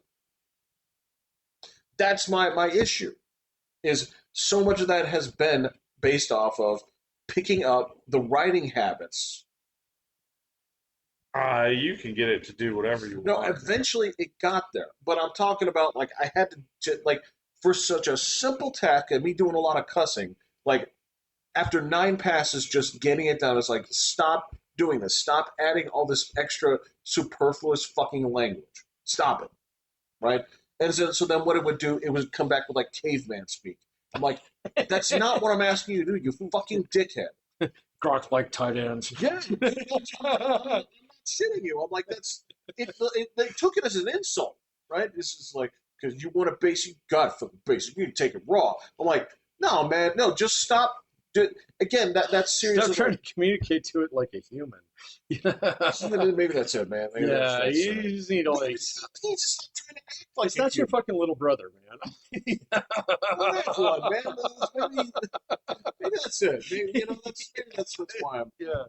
That's my issue. Is so much of that has been based off of picking up the writing habits. You can get it to do whatever you No, want. eventually it got there, but I'm talking about like I had to like for such a simple task and me doing a lot of cussing. Like after 9 passes, just getting it down is like stop doing this. Stop adding all this extra superfluous fucking language. Stop it, right? And so then what it would do, it would come back with like caveman speak. I'm like, that's not what I'm asking you to do, you fucking dickhead. Grok's like tight ends. Yeah, I'm not shitting you. I'm like, that's it. They took it as an insult, right? This is like because you want a basic, God fucking basic. You can take it raw. I'm like, no, man, no, just stop. Again, that's serious. Stop trying to communicate to it like a human. Maybe that's it, man. Maybe Yeah, that's you just need to like. He's just trying to act like It's not your fucking little brother, man. one, man. Maybe that's it. Maybe, that's why I'm. Yeah,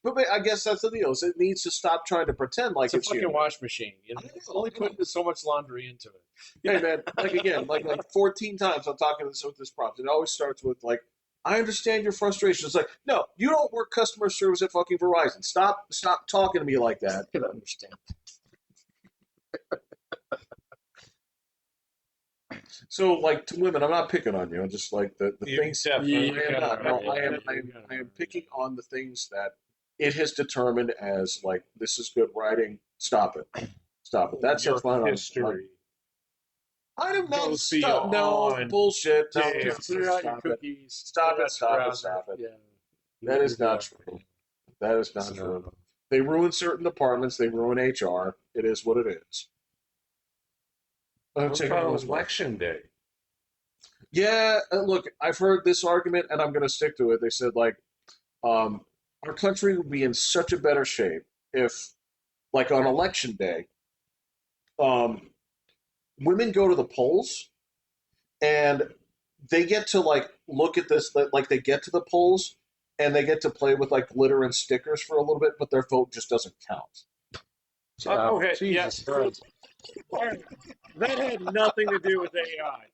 But I guess that's the deal. Is it needs to stop trying to pretend like it's a it's fucking human. wash machine. You know, it's only putting so much laundry into it. Hey man, like again, like 14 times I'm talking with this prompt. It always starts with like, I understand your frustration. It's like, no, you don't work customer service at fucking Verizon. Stop talking to me like that. I can understand. So like to women, I'm not picking on you. I'm just like the You things. definitely Yeah, I am not. No, yeah, I am picking on the things that it has determined as like this is good writing. Stop it. Stop it. That's your fine. history. I don't know. Goes Stop. No beyond bullshit. No, damn. just Clear out your stop it. cookies. Stop clear it, out stop your it, browser. stop it. Yeah. That is not true. That is not true. They ruin certain departments. They ruin HR. It is what it is. What about election day? Yeah, look, I've heard this argument, and I'm going to stick to it. They said like, our country would be in such a better shape if, like, on election day, women go to the polls and they get to like look at this, like they get to the polls and they get to play with like glitter and stickers for a little bit, but their vote just doesn't count. Okay, Jesus yes. Christ. All right. That had nothing to do with AI.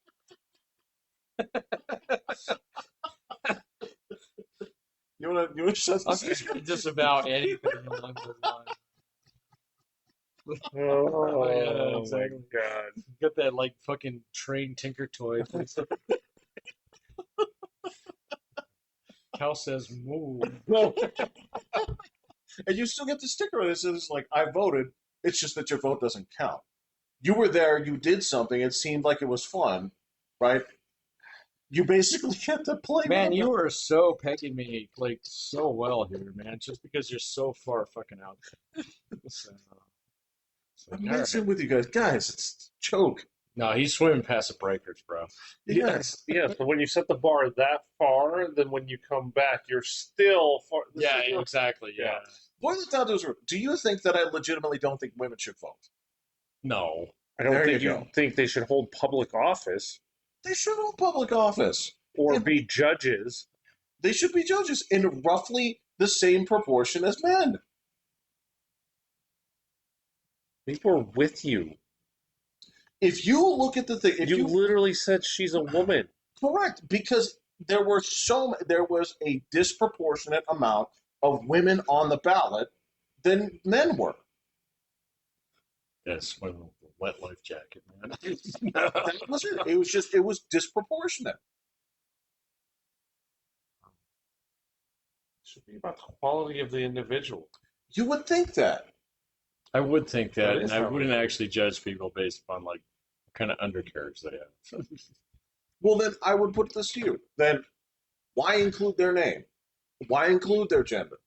You wanna shut I'll this? get just about anything along those lines. Oh, Yeah, my exactly. God. Get that like fucking train tinker toy. Cal says move. And you still get the sticker that says like I voted. It's just that your vote doesn't count. You were there. You did something. It seemed like it was fun, right? You basically get to play. Man, with you them. are so pegging me like so well here, man. Just because you're so far fucking out there. So, it's like, I'm all messing right. with you guys. Guys, it's a joke. No, he's swimming past the breakers, bro. Yes. Yes, but when you set the bar that far, then when you come back, you're still far. Yeah, exactly. Yeah. Yeah. Boil it down to his root. Do you think that I legitimately don't think women should vote? No. I don't There think you you go. think they should hold public office They should hold public office. or And be judges. they should be judges in roughly the same proportion as men. People are with you. If you look at the thing, if You you literally said she's a woman. correct, because there was a disproportionate amount of women on the ballot than men were. Yeah, swimming with a wet life jacket, man. That was it. It was disproportionate. It should be about the quality of the individual. You would think that. I would think That that, is and I how it wouldn't is. actually judge people based upon like what kind of undercarriage they have. Well, then I would put this to you. Then why include their name? Why include their gender?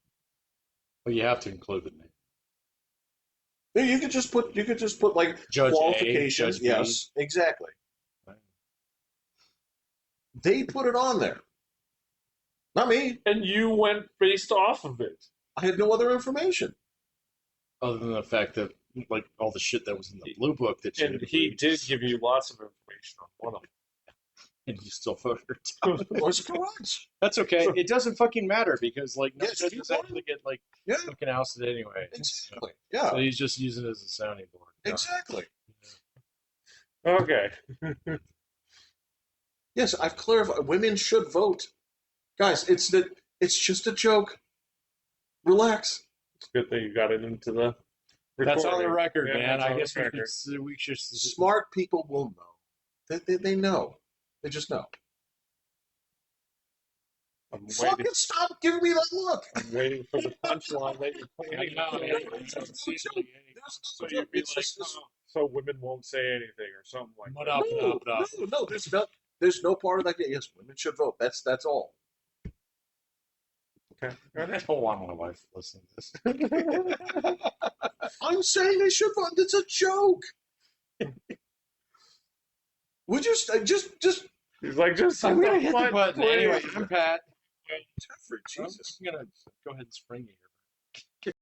Well, you have to include the name. You could just put like Judge A, qualifications. Judge B. Yes, exactly. They put it on there. Not me. And you went based off of it. I had no other information. Other than the fact that like all the shit that was in the blue book that you And didn't he read, did give you lots of information on one of and you still voted. Was correct. That's okay. It doesn't fucking matter because like no Yes, judge you is actually get like Yeah, fucking ousted anyway. exactly. So Yeah, he's just using it as a sounding board. exactly. them. Okay. Yes, I've clarified. Women should vote, guys. It's just a joke. Relax. It's good that you got it into the recording. That's on the record, Yeah, man. that's I on the guess record. we should. Smart people will know. They know. They just know. I'm waiting, Fucking stop giving me that look. I'm waiting for the punchline that you're I planning. know, for. man. So you'd be like, oh, so women won't say anything or something like What that. up, No, what up? no. There's no part of that. Yes, women should vote. That's all. Okay. I don't want my wife to listen to this. I'm saying they should vote. It's a joke. Would you just He's like, just I'm hit gonna the hit the button please. anyway. I'm Pat. Jeffrey? Jesus. I'm gonna go ahead and spring you here.